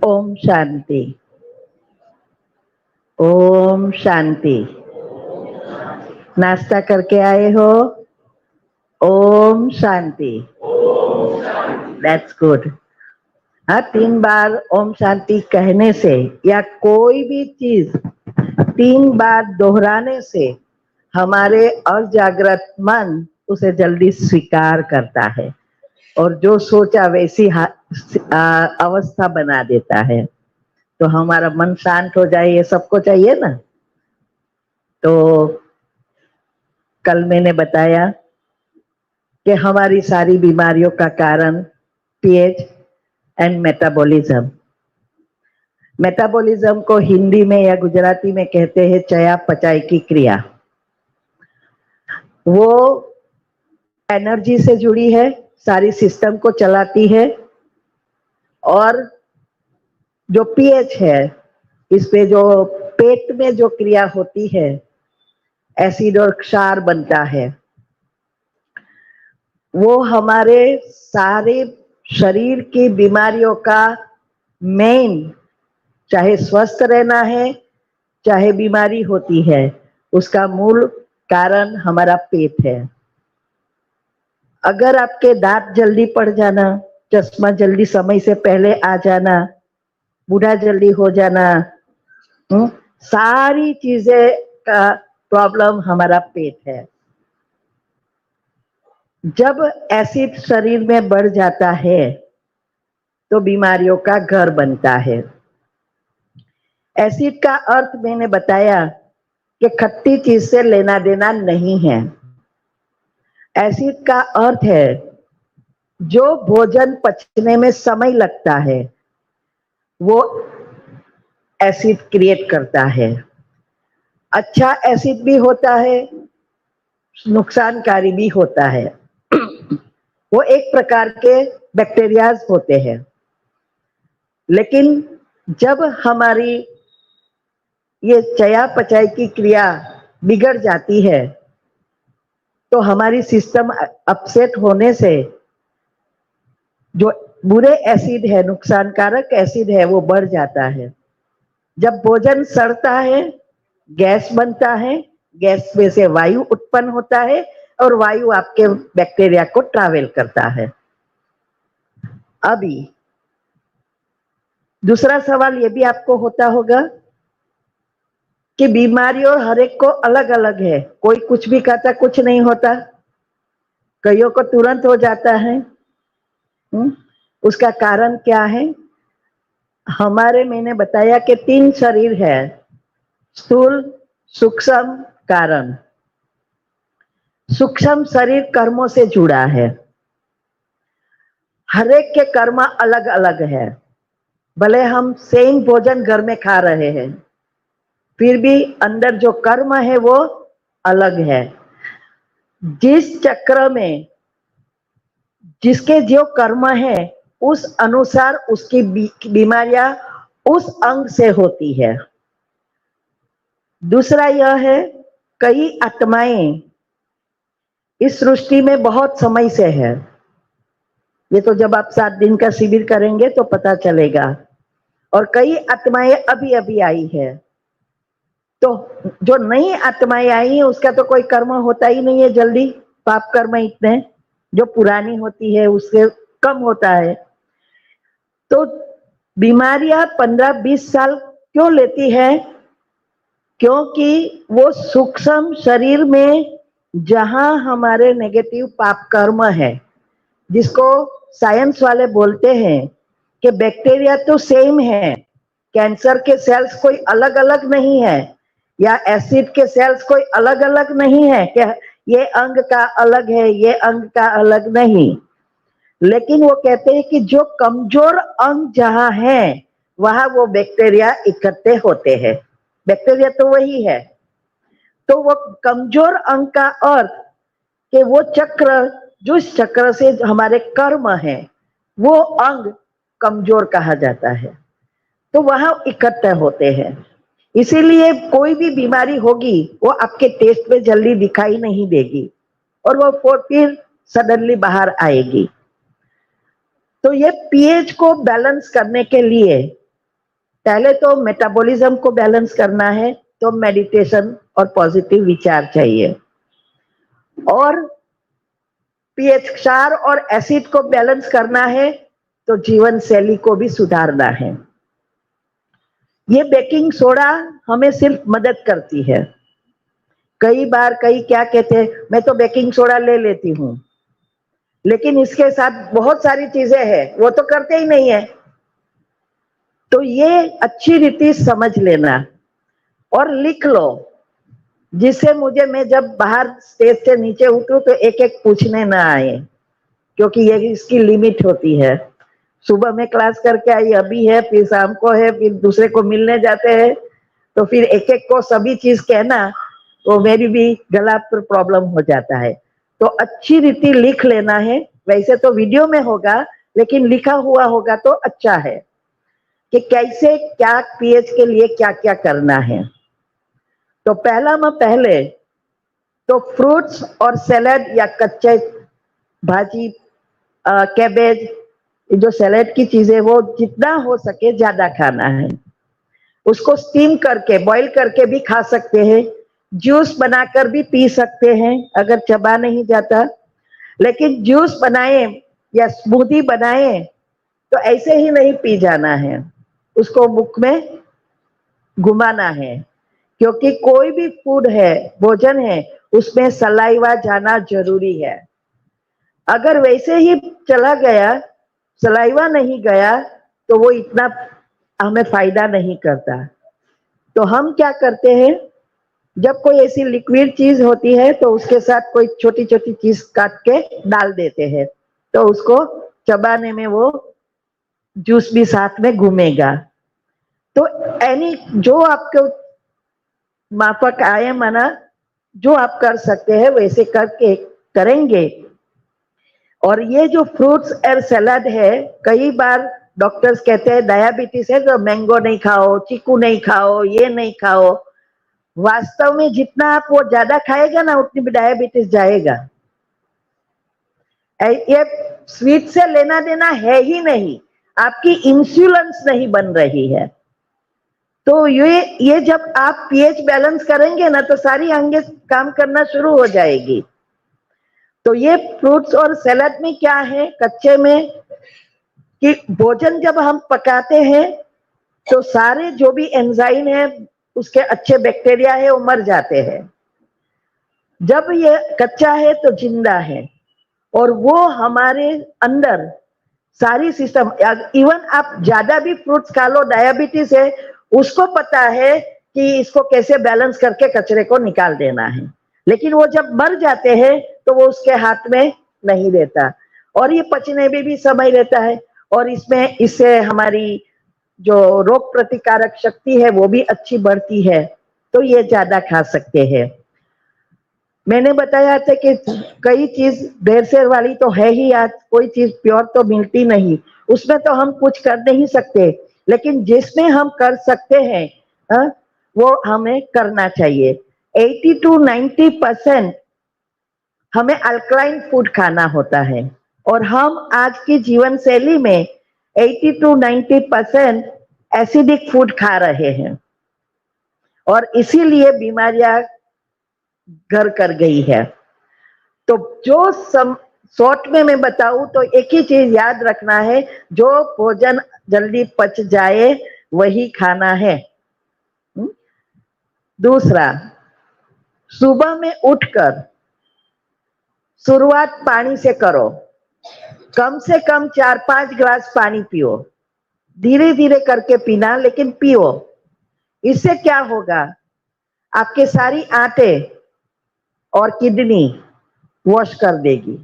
ओम शांति। ओम शांति। नाश्ता करके आए हो? ओम शांति। That's good. हाँ, 3 बार ओम शांति कहने से या कोई भी चीज 3 बार दोहराने से हमारे अजागृत मन उसे जल्दी स्वीकार करता है और जो सोचा वैसी अवस्था बना देता है। तो हमारा मन शांत हो जाए, ये सबको चाहिए ना। तो कल मैंने बताया कि हमारी सारी बीमारियों का कारण पीएच एंड मेटाबॉलिज्म। मेटाबॉलिज्म को हिंदी में या गुजराती में कहते हैं चयापचय की क्रिया। वो एनर्जी से जुड़ी है, सारी सिस्टम को चलाती है। और जो पीएच है, इस पे जो पेट में जो क्रिया होती है, एसिड और क्षार बनता है, वो हमारे सारे शरीर की बीमारियों का मेन, चाहे स्वस्थ रहना है चाहे बीमारी होती है, उसका मूल कारण हमारा पेट है। अगर आपके दांत जल्दी पड़ जाना, चश्मा जल्दी समय से पहले आ जाना, बूढ़ा जल्दी हो जाना, सारी चीजें का प्रॉब्लम हमारा पेट है। जब एसिड शरीर में बढ़ जाता है तो बीमारियों का घर बनता है। एसिड का अर्थ मैंने बताया कि खट्टी चीज से लेना देना नहीं है। एसिड का अर्थ है जो भोजन पचने में समय लगता है, वो एसिड क्रिएट करता है। अच्छा एसिड भी होता है, नुकसानकारी भी होता है। वो एक प्रकार के बैक्टीरियाज होते हैं। लेकिन जब हमारी ये चयापचय की क्रिया बिगड़ जाती है तो हमारी सिस्टम अपसेट होने से जो बुरे एसिड है, नुकसानकारक एसिड है, वो बढ़ जाता है। जब भोजन सड़ता है, गैस बनता है, गैस में से वायु उत्पन्न होता है और वायु आपके बैक्टीरिया को ट्रैवल करता है। अभी दूसरा सवाल ये भी आपको होता होगा कि बीमारियों हर एक को अलग अलग है। कोई कुछ भी खाता कुछ नहीं होता, कईयों को तुरंत हो जाता है। उसका कारण क्या है? मैंने बताया कि 3 शरीर है, स्थूल, सूक्ष्म, कारण। सूक्ष्म शरीर कर्मों से जुड़ा है। हर एक के कर्म अलग अलग है। भले हम सेम भोजन घर में खा रहे हैं, फिर भी अंदर जो कर्म है वो अलग है। जिस चक्र में जिसके जो कर्म है उस अनुसार उसकी बीमारियां उस अंग से होती है। दूसरा यह है, कई आत्माएं इस सृष्टि में बहुत समय से है। ये तो जब आप 7 दिन का शिविर करेंगे तो पता चलेगा। और कई आत्माएं अभी अभी आई है। तो जो नई आत्माएं आई है उसका तो कोई कर्म होता ही नहीं है जल्दी। पाप कर्म इतने, जो पुरानी होती है उससे कम होता है। तो बीमारियां 15-20 साल क्यों लेती है? क्योंकि वो सूक्ष्म शरीर में जहां हमारे नेगेटिव पाप कर्म है, जिसको साइंस वाले बोलते हैं कि बैक्टीरिया तो सेम है, कैंसर के सेल्स कोई अलग अलग नहीं है, या एसिड के सेल्स कोई अलग अलग नहीं है कि ये अंग का अलग है ये अंग का अलग नहीं। लेकिन वो कहते हैं कि जो कमजोर अंग जहां है वहां वो बैक्टीरिया इकट्ठे होते हैं। बैक्टीरिया तो वही है। तो वो कमजोर अंग का अर्थ कि वो चक्र, जिस चक्र से हमारे कर्म है, वो अंग कमजोर कहा जाता है, तो वहां इकट्ठे होते हैं। इसीलिए कोई भी बीमारी होगी वो आपके टेस्ट में जल्दी दिखाई नहीं देगी और वो फिर सडनली बाहर आएगी। तो ये पीएच को बैलेंस करने के लिए पहले तो मेटाबॉलिज्म को बैलेंस करना है, तो मेडिटेशन और पॉजिटिव विचार चाहिए। और पीएच क्षार और एसिड को बैलेंस करना है, तो जीवन शैली को भी सुधारना है। ये बेकिंग सोडा हमें सिर्फ मदद करती है। कई बार कई क्या कहते हैं, मैं तो बेकिंग सोडा ले लेती हूं, लेकिन इसके साथ बहुत सारी चीजें हैं, वो तो करते ही नहीं है। तो ये अच्छी रीति समझ लेना और लिख लो, जिससे मुझे मैं जब बाहर स्टेज से नीचे उतरूं तो एक एक पूछने ना आए, क्योंकि ये इसकी लिमिट होती है। सुबह में क्लास करके आई, अभी है, फिर शाम को है, फिर दूसरे को मिलने जाते हैं, तो फिर एक एक को सभी चीज कहना, तो मेरी भी गला पर प्रॉब्लम हो जाता है। तो अच्छी रीति लिख लेना है। वैसे तो वीडियो में होगा, लेकिन लिखा हुआ होगा तो अच्छा है कि कैसे क्या पीएच के लिए क्या क्या करना है। तो पहले तो फ्रूट्स और सैलेड या कच्चे भाजी, कैबेज, जो सैलेड की चीजें वो जितना हो सके ज्यादा खाना है। उसको स्टीम करके, बॉईल करके भी खा सकते हैं, जूस बनाकर भी पी सकते हैं अगर चबा नहीं जाता। लेकिन जूस बनाए या स्मूदी बनाए तो ऐसे ही नहीं पी जाना है, उसको मुख में घुमाना है, क्योंकि कोई भी फूड है, भोजन है, उसमें सलाइवा जाना जरूरी है। अगर वैसे ही चला गया, सलाइवा नहीं गया, तो वो इतना हमें फायदा नहीं करता। तो हम क्या करते हैं, जब कोई ऐसी लिक्विड चीज होती है तो उसके साथ कोई छोटी छोटी चीज काट के डाल देते हैं, तो उसको चबाने में वो जूस भी साथ में घूमेगा। तो एनी जो आपको माफक आए, मना जो आप कर सकते हैं वैसे करके करेंगे। और ये जो फ्रूट्स और सलाद है, कई बार डॉक्टर्स कहते हैं डायबिटीज है तो मैंगो नहीं खाओ, चीकू नहीं खाओ, ये नहीं खाओ। वास्तव में जितना आप वो ज्यादा खाएगा ना, उतनी भी डायबिटीज जाएगा। ये स्वीट से लेना देना है ही नहीं, आपकी इंसुलिन नहीं बन रही है। तो ये जब आप पीएच बैलेंस करेंगे ना, तो सारी अंगे काम करना शुरू हो जाएगी। तो ये फ्रूट्स और सैलेड में क्या है, कच्चे में, कि भोजन जब हम पकाते हैं तो सारे जो भी एंजाइम है, उसके अच्छे बैक्टीरिया है, वो मर जाते हैं। जब ये कच्चा है तो जिंदा है, और वो हमारे अंदर सारी सिस्टम, इवन आप ज्यादा भी फ्रूट्स खा लो, डायबिटीज है, उसको पता है कि इसको कैसे बैलेंस करके कचरे को निकाल देना है। लेकिन वो जब मर जाते हैं तो वो उसके हाथ में नहीं रहता, और ये पचने में भी समय रहता है, और इससे हमारी जो रोग प्रतिकारक शक्ति है वो भी अच्छी बढ़ती है। तो ये ज्यादा खा सकते हैं। मैंने बताया था कि कई चीज ढेर से वाली तो है ही, आज कोई चीज प्योर तो मिलती नहीं, उसमें तो हम कुछ कर नहीं सकते, लेकिन जिसमें हम कर सकते हैं वो हमें करना चाहिए। 80 to 90% हमें अल्कलाइन फूड खाना होता है, और हम आज की जीवन शैली में 80 to 90% एसिडिक फूड खा रहे हैं, और इसीलिए बीमारियां घर कर गई है। तो जो शॉर्ट में मैं बताऊं तो एक ही चीज याद रखना है, जो भोजन जल्दी पच जाए वही खाना है। दूसरा, सुबह में उठकर शुरुआत पानी से करो, कम से कम 4-5 ग्लास पानी पियो, धीरे धीरे करके पीना, लेकिन पियो। इससे क्या होगा, आपके सारी आंतें और किडनी वॉश कर देगी,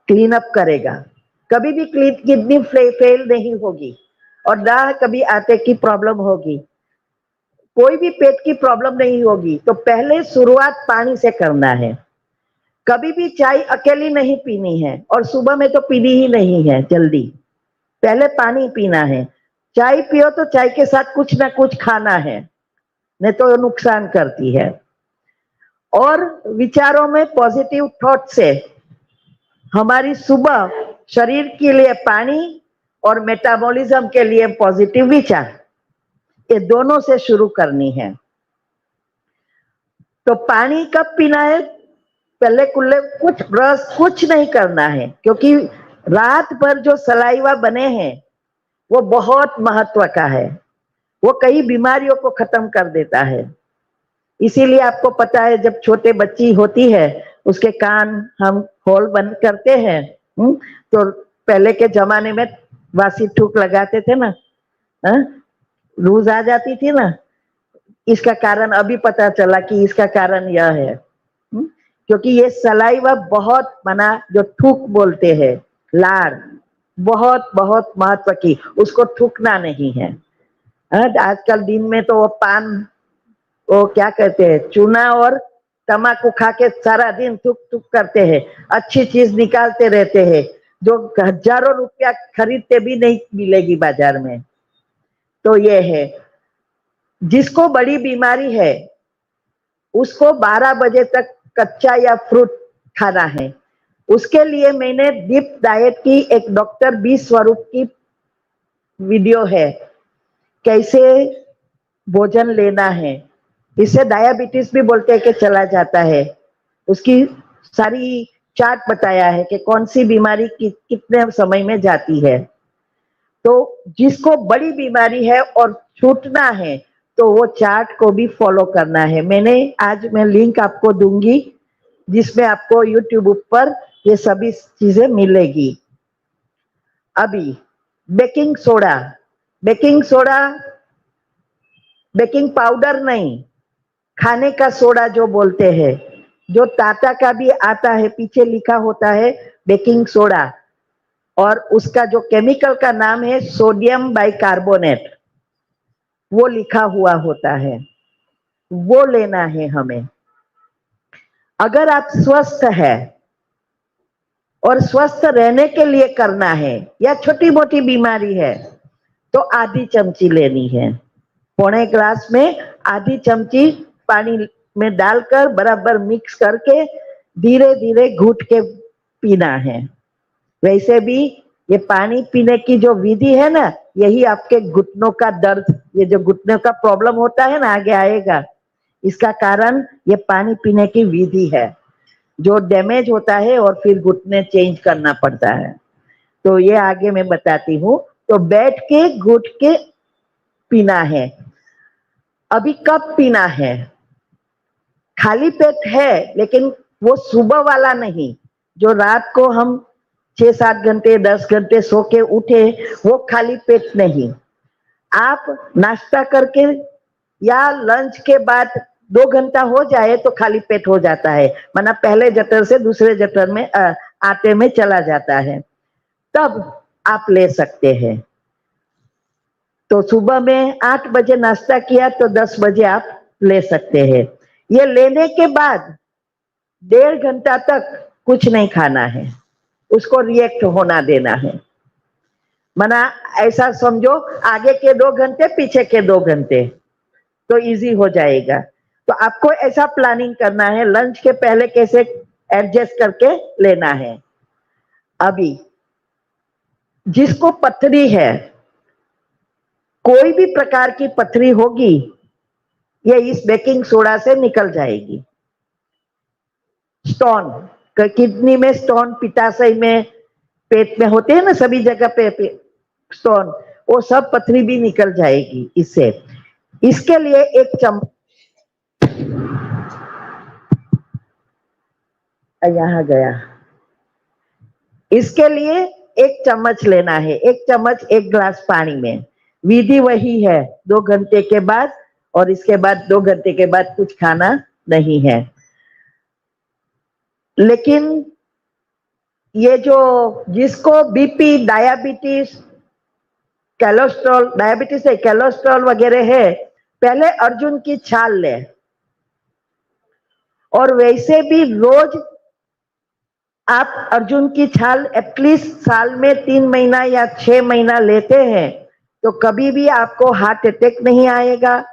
क्लीन अप करेगा। कभी भी किडनी फेल नहीं होगी, और ना कभी आंते की प्रॉब्लम होगी, कोई भी पेट की प्रॉब्लम नहीं होगी। तो पहले शुरुआत पानी से करना है। कभी भी चाय अकेली नहीं पीनी है, और सुबह में तो पीनी ही नहीं है जल्दी, पहले पानी पीना है। चाय पियो तो चाय के साथ कुछ ना कुछ खाना है, नहीं तो नुकसान करती है। और विचारों में पॉजिटिव थॉट से हमारी सुबह शरीर के लिए पानी और मेटाबॉलिज्म के लिए पॉजिटिव विचार, ये दोनों से शुरू करनी है। तो पानी कब पीना है? पहले कुल्ले कुछ ब्रश कुछ नहीं करना है, क्योंकि रात भर जो सलाइवा बने हैं वो बहुत महत्व का है, वो कई बीमारियों को खत्म कर देता है। इसीलिए आपको पता है जब छोटे बच्ची होती है उसके कान हम होल बंद करते हैं, तो पहले के जमाने में वासी थूक लगाते थे ना, रूज आ जाती थी ना। इसका कारण अभी पता चला कि इसका कारण यह है, क्योंकि ये सलाइवा बहुत मना, जो थूक बोलते हैं, लाड़, बहुत बहुत महत्व की, उसको थूकना नहीं है। आजकल दिन में तो वो पान, वो क्या कहते हैं, चूना और तम्बाकू खा के सारा दिन थूक थूक करते हैं, अच्छी चीज निकालते रहते हैं जो हजारों रुपया खरीदते भी नहीं मिलेगी बाजार में। तो ये है, जिसको बड़ी बीमारी है उसको 12 बजे तक कच्चा या फ्रूट खाना है। उसके लिए मैंने डीप डाइट की एक डॉक्टर बी स्वरूप की वीडियो है, कैसे भोजन लेना है। इससे डायबिटीज भी बोलते हैं कि चला जाता है। उसकी सारी चार्ट बताया है कि कौन सी बीमारी कितने समय में जाती है। तो जिसको बड़ी बीमारी है और छूटना है तो वो चार्ट को भी फॉलो करना है। मैं लिंक आपको दूंगी जिसमें आपको यूट्यूब पर ये सभी चीजें मिलेगी। अभी बेकिंग सोडा, बेकिंग पाउडर नहीं, खाने का सोडा जो बोलते हैं, जो टाटा का भी आता है, पीछे लिखा होता है बेकिंग सोडा, और उसका जो केमिकल का नाम है सोडियम बाइकार्बोनेट, वो लिखा हुआ होता है, वो लेना है हमें। अगर आप स्वस्थ है और स्वस्थ रहने के लिए करना है, या छोटी मोटी बीमारी है, तो आधी चमची लेनी है। पौने ग्लास में आधी चमची पानी में डालकर बराबर मिक्स करके धीरे धीरे घुट के पीना है। वैसे भी ये पानी पीने की जो विधि है ना, यही आपके घुटनों का दर्द, ये जो घुटनों का प्रॉब्लम होता है ना, आगे आएगा, इसका कारण ये पानी पीने की विधि है, जो डैमेज होता है और फिर घुटने चेंज करना पड़ता है। तो ये आगे मैं बताती हूँ। तो बैठ के घुट के पीना है। अभी कब पीना है? खाली पेट है, लेकिन वो सुबह वाला नहीं, जो रात को हम 6-7 घंटे 10 घंटे सो के उठे, वो खाली पेट नहीं। आप नाश्ता करके या लंच के बाद 2 घंटा हो जाए तो खाली पेट हो जाता है, माना पहले जठर से दूसरे जठर में आटे में चला जाता है, तब आप ले सकते हैं। तो सुबह में 8 बजे नाश्ता किया तो 10 बजे आप ले सकते हैं। ये लेने के बाद 1.5 घंटा तक कुछ नहीं खाना है, उसको रिएक्ट होना देना है। मना ऐसा समझो, आगे के 2 घंटे पीछे के 2 घंटे, तो इजी हो जाएगा। तो आपको ऐसा प्लानिंग करना है, लंच के पहले कैसे एडजस्ट करके लेना है। अभी जिसको पथरी है, कोई भी प्रकार की पथरी होगी, ये इस बेकिंग सोडा से निकल जाएगी। स्टोन, किडनी में स्टोन, पित्ताशय में, पेट में होते हैं ना सभी जगह पे स्टोन, वो सब पथरी भी निकल जाएगी इससे। इसके लिए एक चम्मच, यहाँ गया, इसके लिए 1 चम्मच लेना है, 1 चम्मच 1 गिलास पानी में। विधि वही है, 2 घंटे के बाद, और इसके बाद 2 घंटे के बाद कुछ खाना नहीं है। लेकिन ये जो जिसको बीपी, डायबिटीज, कोलेस्ट्रॉल, डायबिटीज है, कोलेस्ट्रॉल वगैरह है, पहले अर्जुन की छाल ले, और वैसे भी रोज आप अर्जुन की छाल एटलीस्ट साल में 3 महीना या 6 महीना लेते हैं, तो कभी भी आपको हार्ट अटैक नहीं आएगा,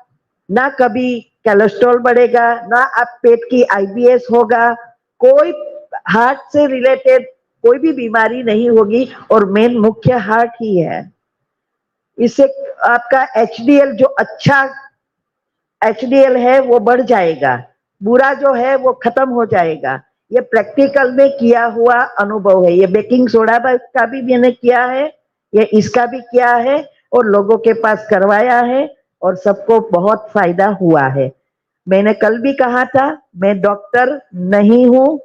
ना कभी कोलेस्ट्रॉल बढ़ेगा, ना आप पेट की IBS होगा, कोई हार्ट से रिलेटेड कोई भी बीमारी नहीं होगी, और मेन मुख्य हार्ट ही है। इससे आपका एचडीएल जो अच्छा एचडीएल है वो बढ़ जाएगा, बुरा जो है वो खत्म हो जाएगा। ये प्रैक्टिकल में किया हुआ अनुभव है। ये बेकिंग सोडा का भी मैंने किया है, ये इसका भी किया है, और लोगों के पास करवाया है, और सबको बहुत फायदा हुआ है। मैंने कल भी कहा था, मैं डॉक्टर नहीं हूं,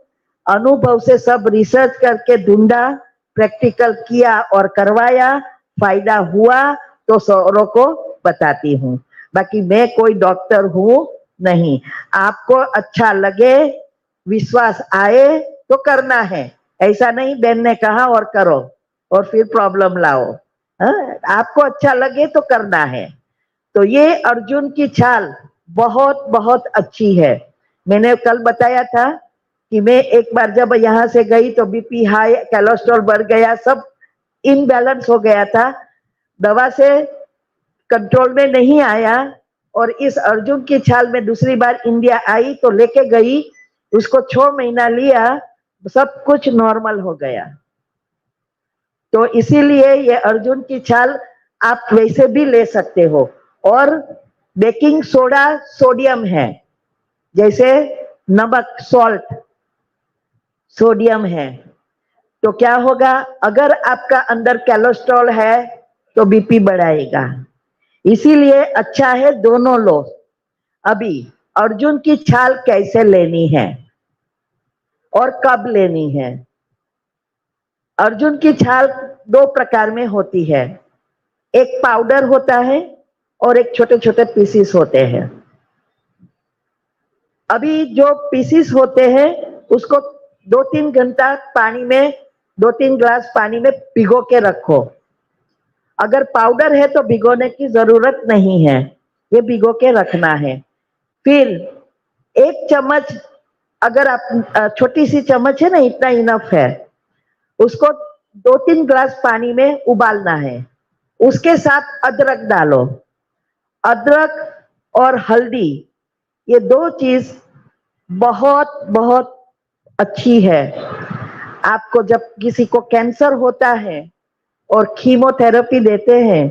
अनुभव से सब रिसर्च करके ढूंढा, प्रैक्टिकल किया और करवाया, फायदा हुआ तो औरों को बताती हूँ। बाकी मैं कोई डॉक्टर हूं नहीं। आपको अच्छा लगे, विश्वास आए तो करना है, ऐसा नहीं बहन ने कहा और करो और फिर प्रॉब्लम लाओ। आपको अच्छा लगे तो करना है। तो ये अर्जुन की छाल बहुत बहुत अच्छी है। मैंने कल बताया था कि मैं एक बार जब यहां से गई तो बीपी हाई, कोलेस्ट्रॉल बढ़ गया, सब इनबैलेंस हो गया था, दवा से कंट्रोल में नहीं आया। और इस अर्जुन की छाल में दूसरी बार इंडिया आई तो लेके गई, उसको 6 महीना लिया, सब कुछ नॉर्मल हो गया। तो इसीलिए ये अर्जुन की छाल आप वैसे भी ले सकते हो। और बेकिंग सोडा सोडियम है, जैसे नमक सॉल्ट सोडियम है। तो क्या होगा, अगर आपका अंदर कोलेस्ट्रॉल है तो बीपी बढ़ाएगा। इसीलिए अच्छा है दोनों लो। अभी अर्जुन की छाल कैसे लेनी है और कब लेनी है? अर्जुन की छाल 2 प्रकार में होती है, एक पाउडर होता है और एक छोटे छोटे पीसीस होते हैं। अभी जो पीसीस होते हैं उसको 2-3 घंटा पानी में, 2-3 ग्लास पानी में भिगो के रखो। अगर पाउडर है तो भिगोने की जरूरत नहीं है, ये भिगो के रखना है। फिर 1 चम्मच, अगर आप छोटी सी चम्मच है ना, इतना इनफ है, उसको 2-3 ग्लास पानी में उबालना है। उसके साथ अदरक डालो। अदरक और हल्दी, ये 2 चीज बहुत बहुत अच्छी है। आपको जब किसी को कैंसर होता है और कीमोथेरेपी देते हैं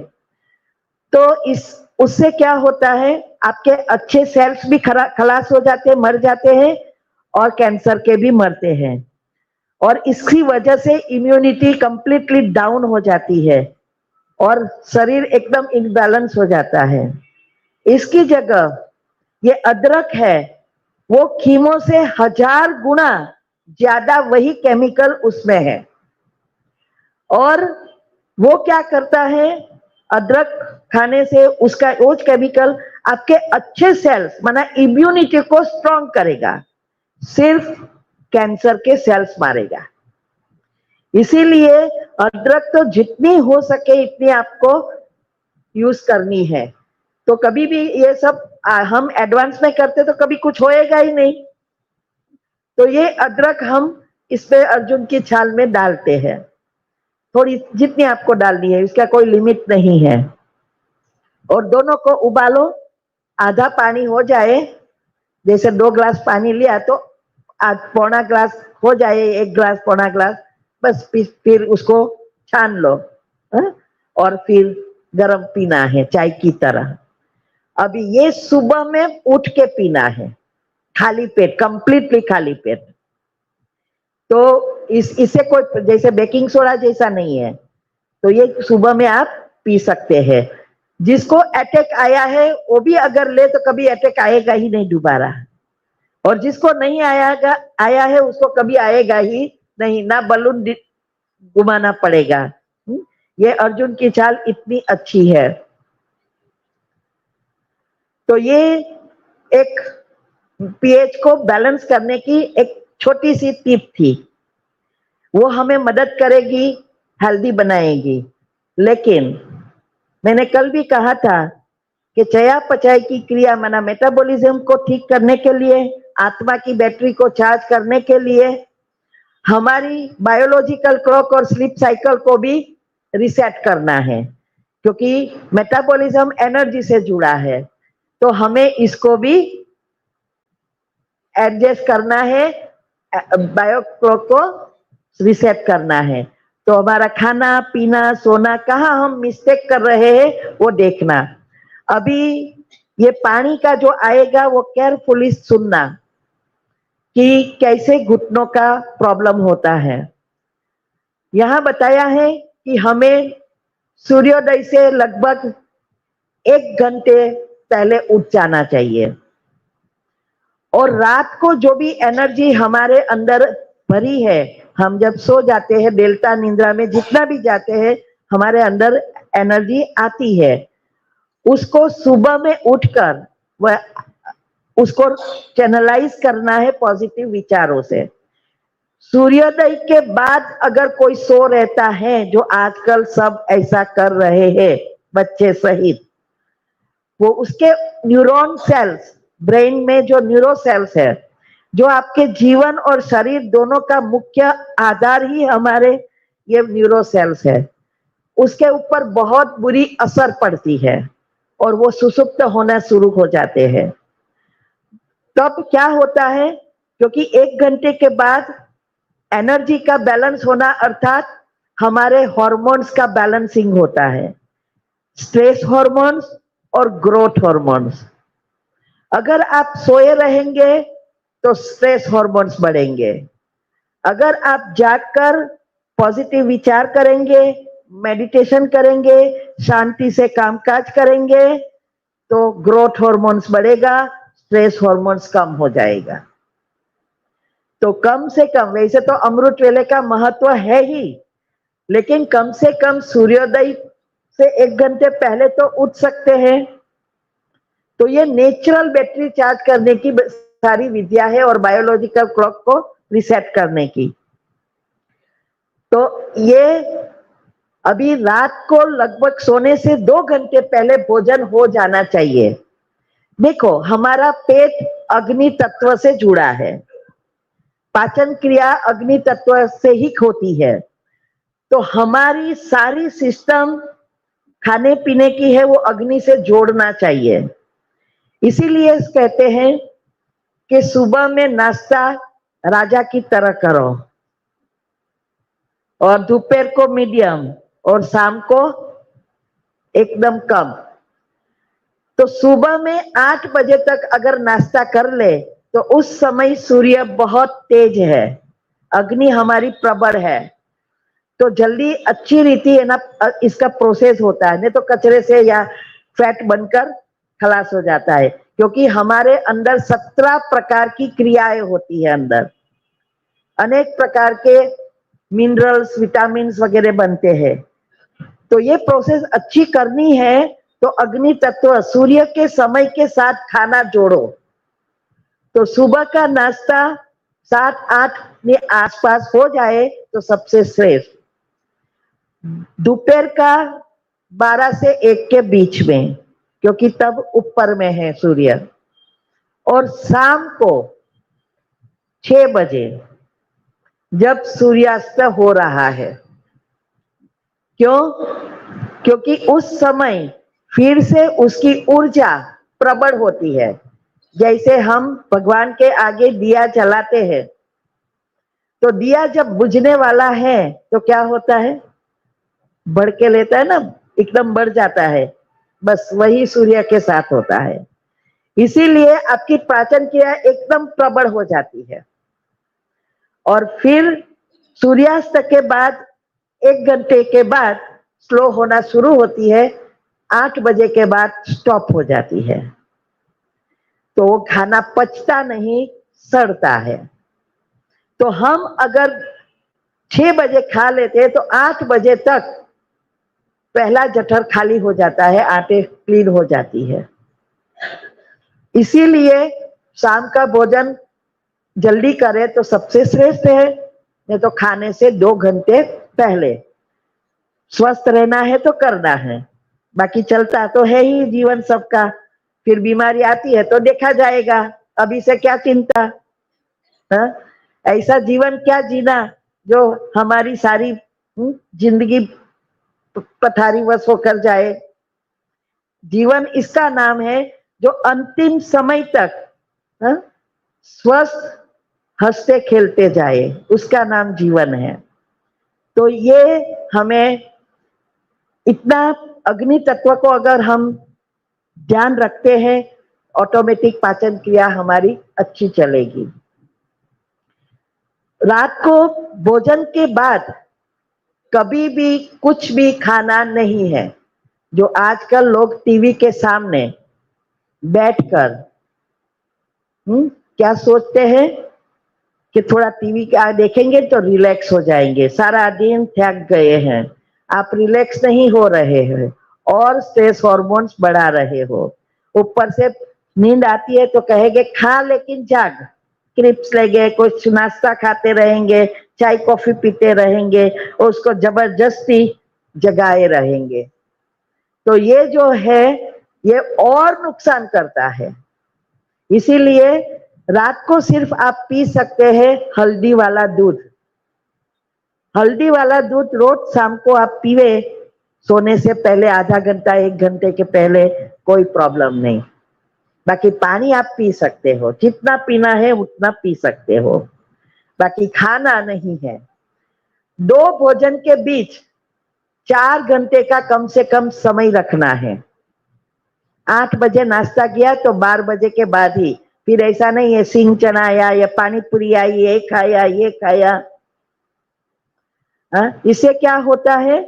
तो उससे क्या होता है, आपके अच्छे सेल्स भी खलास हो जाते हैं, मर जाते हैं, और कैंसर के भी मरते हैं। और इसकी वजह से इम्यूनिटी कंप्लीटली डाउन हो जाती है और शरीर एकदम इनबैलेंस हो जाता है। इसकी जगह ये अदरक है, वो कीमो से 1000 गुना ज्यादा वही केमिकल उसमें है। और वो क्या करता है, अदरक खाने से उसका वो केमिकल आपके अच्छे सेल्स माना इम्यूनिटी को स्ट्रॉन्ग करेगा, सिर्फ कैंसर के सेल्स मारेगा। इसीलिए अदरक तो जितनी हो सके इतनी आपको यूज करनी है। तो कभी भी ये सब हम एडवांस में करते तो कभी कुछ होएगा ही नहीं। तो ये अदरक हम इसमें अर्जुन की छाल में डालते हैं, थोड़ी जितनी आपको डालनी है, इसका कोई लिमिट नहीं है। और दोनों को उबालो, आधा पानी हो जाए, जैसे 2 ग्लास पानी लिया तो पौना ग्लास हो जाए, 1 ग्लास पौना ग्लास, बस फिर उसको छान लो। और फिर गरम पीना है चाय की तरह। अभी ये सुबह में उठ के पीना है, खाली पेट, कंप्लीटली खाली पेट। तो इससे कोई जैसे बेकिंग सोडा जैसा नहीं है, तो ये सुबह में आप पी सकते हैं। जिसको अटैक आया है वो भी अगर ले तो कभी अटैक आएगा ही नहीं दोबारा, और जिसको नहीं आया है उसको कभी आएगा ही नहीं, ना बलून घुमाना पड़ेगा। ये अर्जुन की छाल इतनी अच्छी है। तो ये एक पीएच को बैलेंस करने की एक छोटी सी टिप थी, वो हमें मदद करेगी, हेल्दी बनाएगी। लेकिन मैंने कल भी कहा था कि चयापचय की क्रिया माना मेटाबॉलिज्म को ठीक करने के लिए, आत्मा की बैटरी को चार्ज करने के लिए, हमारी बायोलॉजिकल क्लॉक और स्लीप साइकिल को भी रिसेट करना है, क्योंकि मेटाबॉलिज्म एनर्जी से जुड़ा है। तो हमें इसको भी एडजस्ट करना है, बायो क्लॉक को रिसेट करना है। तो हमारा खाना पीना सोना कहाँ हम मिस्टेक कर रहे हैं वो देखना। अभी ये पानी का जो आएगा वो केयरफुली सुनना कि कैसे घुटनों का प्रॉब्लम होता है। यहाँ बताया है कि हमें सूर्योदय से लगभग 1 घंटे पहले उठ जाना चाहिए और रात को जो भी एनर्जी हमारे अंदर भरी है, हम जब सो जाते हैं डेल्टा निंद्रा में जितना भी जाते हैं हमारे अंदर एनर्जी आती है, उसको सुबह में उठकर वह उसको चैनलाइज करना है पॉजिटिव विचारों से। सूर्योदय के बाद अगर कोई सो रहता है, जो आजकल सब ऐसा कर रहे हैं बच्चे सहित, वो उसके न्यूरॉन सेल्स, ब्रेन में जो न्यूरो सेल्स है, जो आपके जीवन और शरीर दोनों का मुख्य आधार ही हमारे ये न्यूरो सेल्स है, उसके ऊपर बहुत बुरी असर पड़ती है और वो सुसुप्त होना शुरू हो जाते हैं। तब क्या होता है, क्योंकि 1 घंटे के बाद एनर्जी का बैलेंस होना अर्थात हमारे हॉर्मोन्स का बैलेंसिंग होता है, स्ट्रेस हॉर्मोन्स और ग्रोथ हॉर्मोन्स। अगर आप सोए रहेंगे तो स्ट्रेस हॉर्मोन्स बढ़ेंगे, अगर आप जागकर पॉजिटिव विचार करेंगे, मेडिटेशन करेंगे, शांति से कामकाज करेंगे तो ग्रोथ हॉर्मोन्स बढ़ेगा, स्ट्रेस हॉर्मोन्स कम हो जाएगा। तो कम से कम, वैसे तो अमृत वेले का महत्व है ही, लेकिन कम से कम सूर्योदय से 1 घंटे पहले तो उठ सकते हैं। तो ये नेचुरल बैटरी चार्ज करने की सारी विद्या है और बायोलॉजिकल क्लॉक को रिसेट करने की। तो ये अभी रात को लगभग सोने से 2 घंटे पहले भोजन हो जाना चाहिए। देखो, हमारा पेट अग्नि तत्व से जुड़ा है, पाचन क्रिया अग्नि तत्व से ही होती है, तो हमारी सारी सिस्टम खाने पीने की है वो अग्नि से जोड़ना चाहिए। इसीलिए कहते हैं कि सुबह में नाश्ता राजा की तरह करो और दोपहर को मीडियम और शाम को एकदम कम। तो सुबह में 8 बजे तक अगर नाश्ता कर ले तो उस समय सूर्य बहुत तेज है, अग्नि हमारी प्रबल है, तो जल्दी अच्छी रीति है ना इसका प्रोसेस होता है, नहीं तो कचरे से या फैट बनकर खलास हो जाता है। क्योंकि हमारे अंदर 17 प्रकार की क्रियाएं होती है, अंदर अनेक प्रकार के मिनरल्स विटामिन वगैरह बनते हैं। तो ये प्रोसेस अच्छी करनी है तो अग्नि तत्व सूर्य के समय के साथ खाना जोड़ो। तो सुबह का नाश्ता 7-8 के आसपास हो जाए तो सबसे श्रेष्ठ, दोपहर का 12 से 1 के बीच में, क्योंकि तब ऊपर में है सूर्य, और शाम को 6 बजे जब सूर्यास्त हो रहा है। क्यों? क्योंकि उस समय फिर से उसकी ऊर्जा प्रबल होती है। जैसे हम भगवान के आगे दिया जलाते हैं, तो दिया जब बुझने वाला है तो क्या होता है, बढ़ के लेता है ना, एकदम बढ़ जाता है। बस वही सूर्य के साथ होता है। इसीलिए आपकी पाचन क्रिया एकदम प्रबल हो जाती है और फिर सूर्यास्त के बाद 1 घंटे के बाद स्लो होना शुरू होती है, 8 बजे के बाद स्टॉप हो जाती है। तो वो खाना पचता नहीं, सड़ता है। तो हम अगर 6 बजे खा लेते हैं तो 8 बजे तक पहला जठर खाली हो जाता है, आटे क्लीन हो जाती है। इसीलिए शाम का भोजन जल्दी करें तो सबसे श्रेष्ठ है, नहीं तो खाने से 2 घंटे पहले। स्वस्थ रहना है तो करना है, बाकी चलता तो है ही जीवन सबका, फिर बीमारी आती है तो देखा जाएगा, अभी से क्या चिंता। हा? ऐसा जीवन क्या जीना जो हमारी सारी जिंदगी पथारी वश होकर जाए। जीवन इसका नाम है जो अंतिम समय तक स्वस्थ हंसते खेलते जाए, उसका नाम जीवन है। तो ये हमें इतना अग्नि तत्व को अगर हम ध्यान रखते हैं, ऑटोमेटिक पाचन क्रिया हमारी अच्छी चलेगी। रात को भोजन के बाद कभी भी कुछ भी खाना नहीं है। जो आजकल लोग टीवी के सामने बैठकर क्या सोचते हैं कि थोड़ा टीवी देखेंगे तो रिलैक्स हो जाएंगे, सारा दिन थक गए हैं, आप रिलैक्स नहीं हो रहे हैं और स्ट्रेस हार्मोन्स बढ़ा रहे हो। ऊपर से नींद आती है तो कहेंगे खा लेकिन जाग, क्रिप्स लेंगे, कुछ नाश्ता खाते रहेंगे, चाय कॉफी पीते रहेंगे और उसको जबरदस्ती जगाए रहेंगे। तो ये जो है ये और नुकसान करता है। इसीलिए रात को सिर्फ आप पी सकते हैं हल्दी वाला दूध। हल्दी वाला दूध रोज शाम को आप पीवे, सोने से पहले आधा घंटा 1 घंटे के पहले, कोई प्रॉब्लम नहीं। बाकी पानी आप पी सकते हो, जितना पीना है उतना पी सकते हो, बाकी खाना नहीं है। 2 भोजन के बीच 4 घंटे का कम से कम समय रखना है। 8 बजे नाश्ता किया तो 12 बजे के बाद ही, फिर ऐसा नहीं है सिंग चना आया या पानी पूरी आई, ये खाया ये खाया। इससे क्या होता है,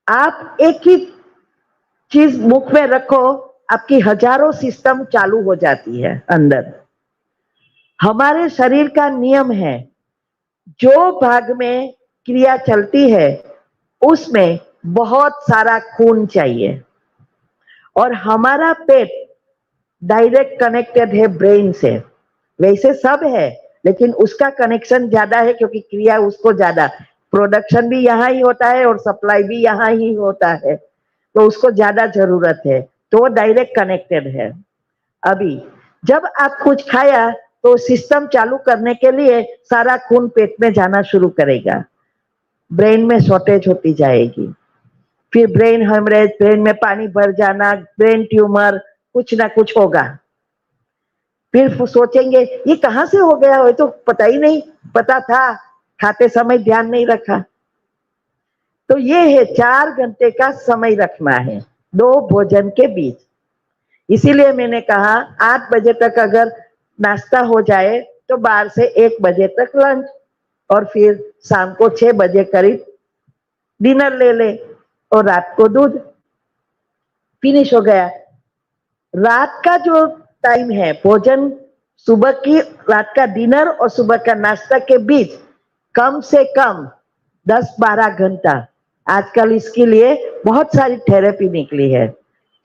आप एक ही चीज मुख में रखो, आपकी हजारों सिस्टम चालू हो जाती है अंदर। हमारे शरीर का नियम है, जो भाग में क्रिया चलती है उसमें बहुत सारा खून चाहिए, और हमारा पेट डायरेक्ट कनेक्टेड है ब्रेन से। वैसे सब है लेकिन उसका कनेक्शन ज्यादा है क्योंकि क्रिया उसको ज्यादा, प्रोडक्शन भी यहाँ ही होता है और सप्लाई भी यहाँ ही होता है, तो उसको ज्यादा जरूरत है, तो वो डायरेक्ट कनेक्टेड है। अभी जब आप कुछ खाया तो सिस्टम चालू करने के लिए सारा खून पेट में जाना शुरू करेगा, ब्रेन में शॉर्टेज होती जाएगी, फिर ब्रेन हेमरेज, ब्रेन में पानी भर जाना, ब्रेन ट्यूमर, कुछ ना कुछ होगा। फिर सोचेंगे ये कहां से हो गया, हो तो पता ही नहीं, पता था खाते समय ध्यान नहीं रखा। तो ये है 4 घंटे का समय रखना है 2 भोजन के बीच। इसीलिए मैंने कहा 8 बजे तक अगर नाश्ता हो जाए तो 12 से 1 बजे तक लंच, और फिर शाम को 6 बजे करीब डिनर ले ले, और रात को दूध, फिनिश हो गया। रात का जो टाइम है भोजन, सुबह की, रात का डिनर और सुबह का नाश्ता के बीच कम से कम 10-12 घंटा। आजकल इसके लिए बहुत सारी थेरेपी निकली है,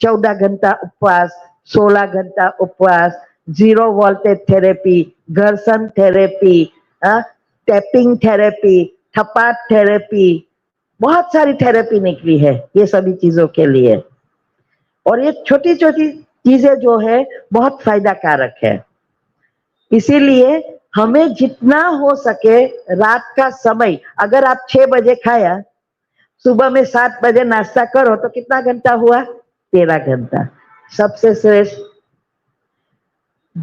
14 घंटा उपवास, 16 घंटा उपवास, 0 वोल्टेज थेरेपी, घर्षण थेरेपी, टैपिंग थेरेपी, थपाट थेरेपी, बहुत सारी थेरेपी निकली है ये सभी चीजों के लिए। और ये छोटी छोटी चीजें जो है बहुत फायदा कारक है। इसीलिए हमें जितना हो सके रात का समय, अगर आप 6 बजे खाया, सुबह में 7 बजे नाश्ता करो तो कितना घंटा हुआ, 13 घंटा। सबसे श्रेष्ठ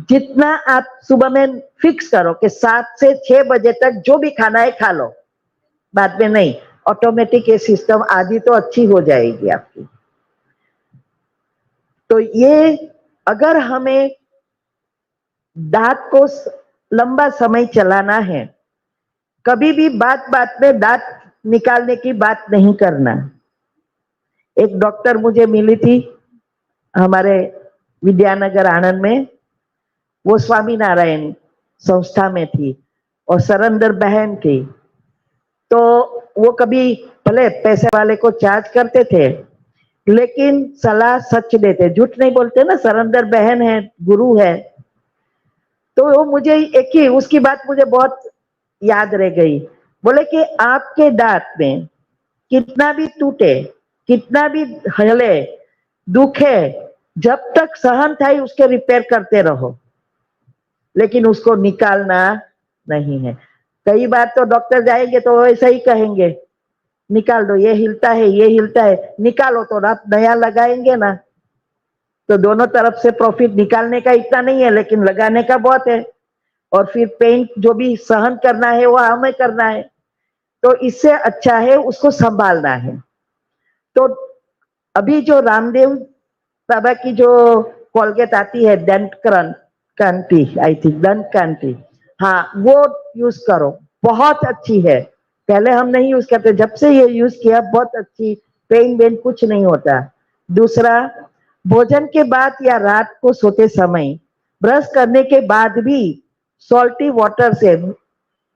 जितना आप सुबह में फिक्स करो कि 7 से 6 बजे तक जो भी खाना है खा लो, बाद में नहीं, ऑटोमेटिक ये सिस्टम आदि तो अच्छी हो जाएगी आपकी। तो ये अगर हमें दांत को लंबा समय चलाना है, कभी भी बात बात में दांत निकालने की बात नहीं करना। एक डॉक्टर मुझे मिली थी हमारे विद्यानगर आनंद में, वो स्वामीनारायण संस्था में थी और सरंदर बहन थी। तो वो कभी भले पैसे वाले को चार्ज करते थे लेकिन सलाह सच देते, झूठ नहीं बोलते ना, सरंदर बहन है, गुरु है। तो वो मुझे एक ही उसकी बात मुझे बहुत याद रह गई। बोले कि आपके दांत में कितना भी टूटे, कितना भी हिले, दुखे, जब तक सहन था उसके रिपेयर करते रहो, लेकिन उसको निकालना नहीं है। कई बार तो डॉक्टर जाएंगे तो ऐसा ही कहेंगे, निकाल दो, ये हिलता है ये हिलता है, निकालो तो आप नया लगाएंगे ना। तो दोनों तरफ से प्रॉफिट, निकालने का इतना नहीं है लेकिन लगाने का बहुत है। और फिर पेन जो भी सहन करना है वो हमें करना है, तो इससे अच्छा है उसको संभालना है। तो अभी जो रामदेव बाबा की जो कोलगेट आती है दंत कांति, आई थिंक दंत कांति, हाँ वो यूज करो, बहुत अच्छी है। पहले हम नहीं यूज करते, जब से ये यूज किया बहुत अच्छी, पेन वेन कुछ नहीं होता। दूसरा, भोजन के बाद या रात को सोते समय ब्रश करने के बाद भी सॉल्टी वाटर से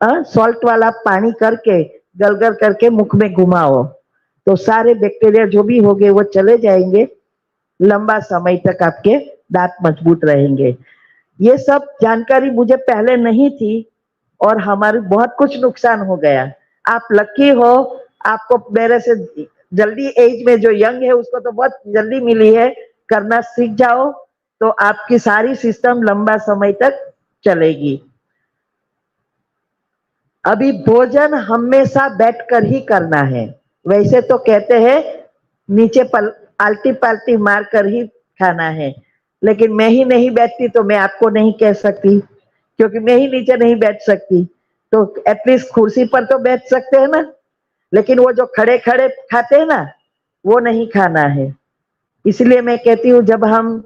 सॉल्ट वाला पानी करके गलगल करके मुख में घुमाओ, तो सारे बैक्टीरिया जो भी हो गए वो चले जाएंगे, लंबा समय तक आपके दांत मजबूत रहेंगे। ये सब जानकारी मुझे पहले नहीं थी और हमारे बहुत कुछ नुकसान हो गया। आप लकी हो, आपको मेरे से जल्दी एज में जो यंग है उसको तो बहुत जल्दी मिली है, करना सीख जाओ तो आपकी सारी सिस्टम लंबा समय तक चलेगी। अभी भोजन हमेशा बैठकर ही करना है। वैसे तो कहते हैं नीचे आल्टी पाल्टी मार कर ही खाना है, लेकिन मैं ही नहीं बैठती तो मैं आपको नहीं कह सकती, क्योंकि मैं ही नीचे नहीं बैठ सकती। तो एटलीस्ट कुर्सी पर तो बैठ सकते हैं ना, लेकिन वो जो खड़े खड़े खाते हैं ना, वो नहीं खाना है। इसलिए मैं कहती हूँ जब हम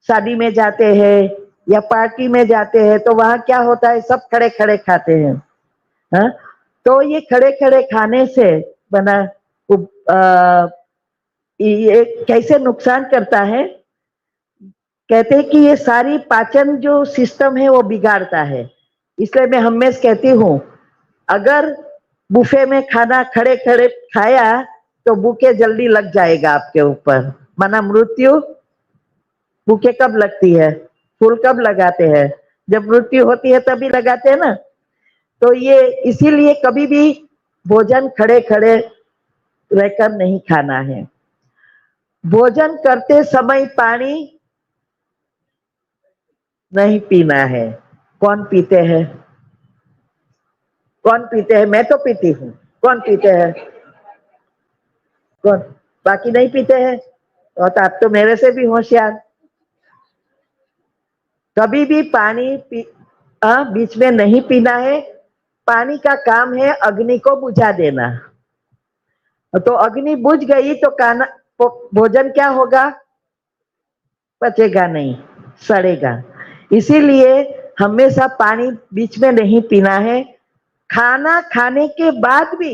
शादी में जाते हैं या पार्टी में जाते हैं तो वहां क्या होता है, सब खड़े खड़े खाते हैं। हा? तो ये खड़े खड़े खाने से बना ये कैसे नुकसान करता है, कहते हैं कि ये सारी पाचन जो सिस्टम है वो बिगाड़ता है। इसलिए मैं हमेशा कहती हूँ अगर बुफे में खाना खड़े खड़े खाया तो भूखे जल्दी लग जाएगा आपके ऊपर, माना मृत्यु भूखे कब लगती है, फूल कब लगाते हैं, जब मृत्यु होती है तभी लगाते हैं ना। तो ये इसीलिए कभी भी भोजन खड़े खड़े रहकर नहीं खाना है। भोजन करते समय पानी नहीं पीना है। कौन पीते हैं, कौन पीते हैं? मैं तो पीती हूँ। कौन पीते हैं? कौन? बाकी नहीं पीते हैं? और आप तो मेरे से भी होशियार। कभी भी पानी बीच में नहीं पीना है। पानी का काम है अग्नि को बुझा देना, तो अग्नि बुझ गई तो खाना भोजन क्या होगा, पचेगा नहीं, सड़ेगा। इसीलिए हमेशा पानी बीच में नहीं पीना है। खाना खाने के बाद भी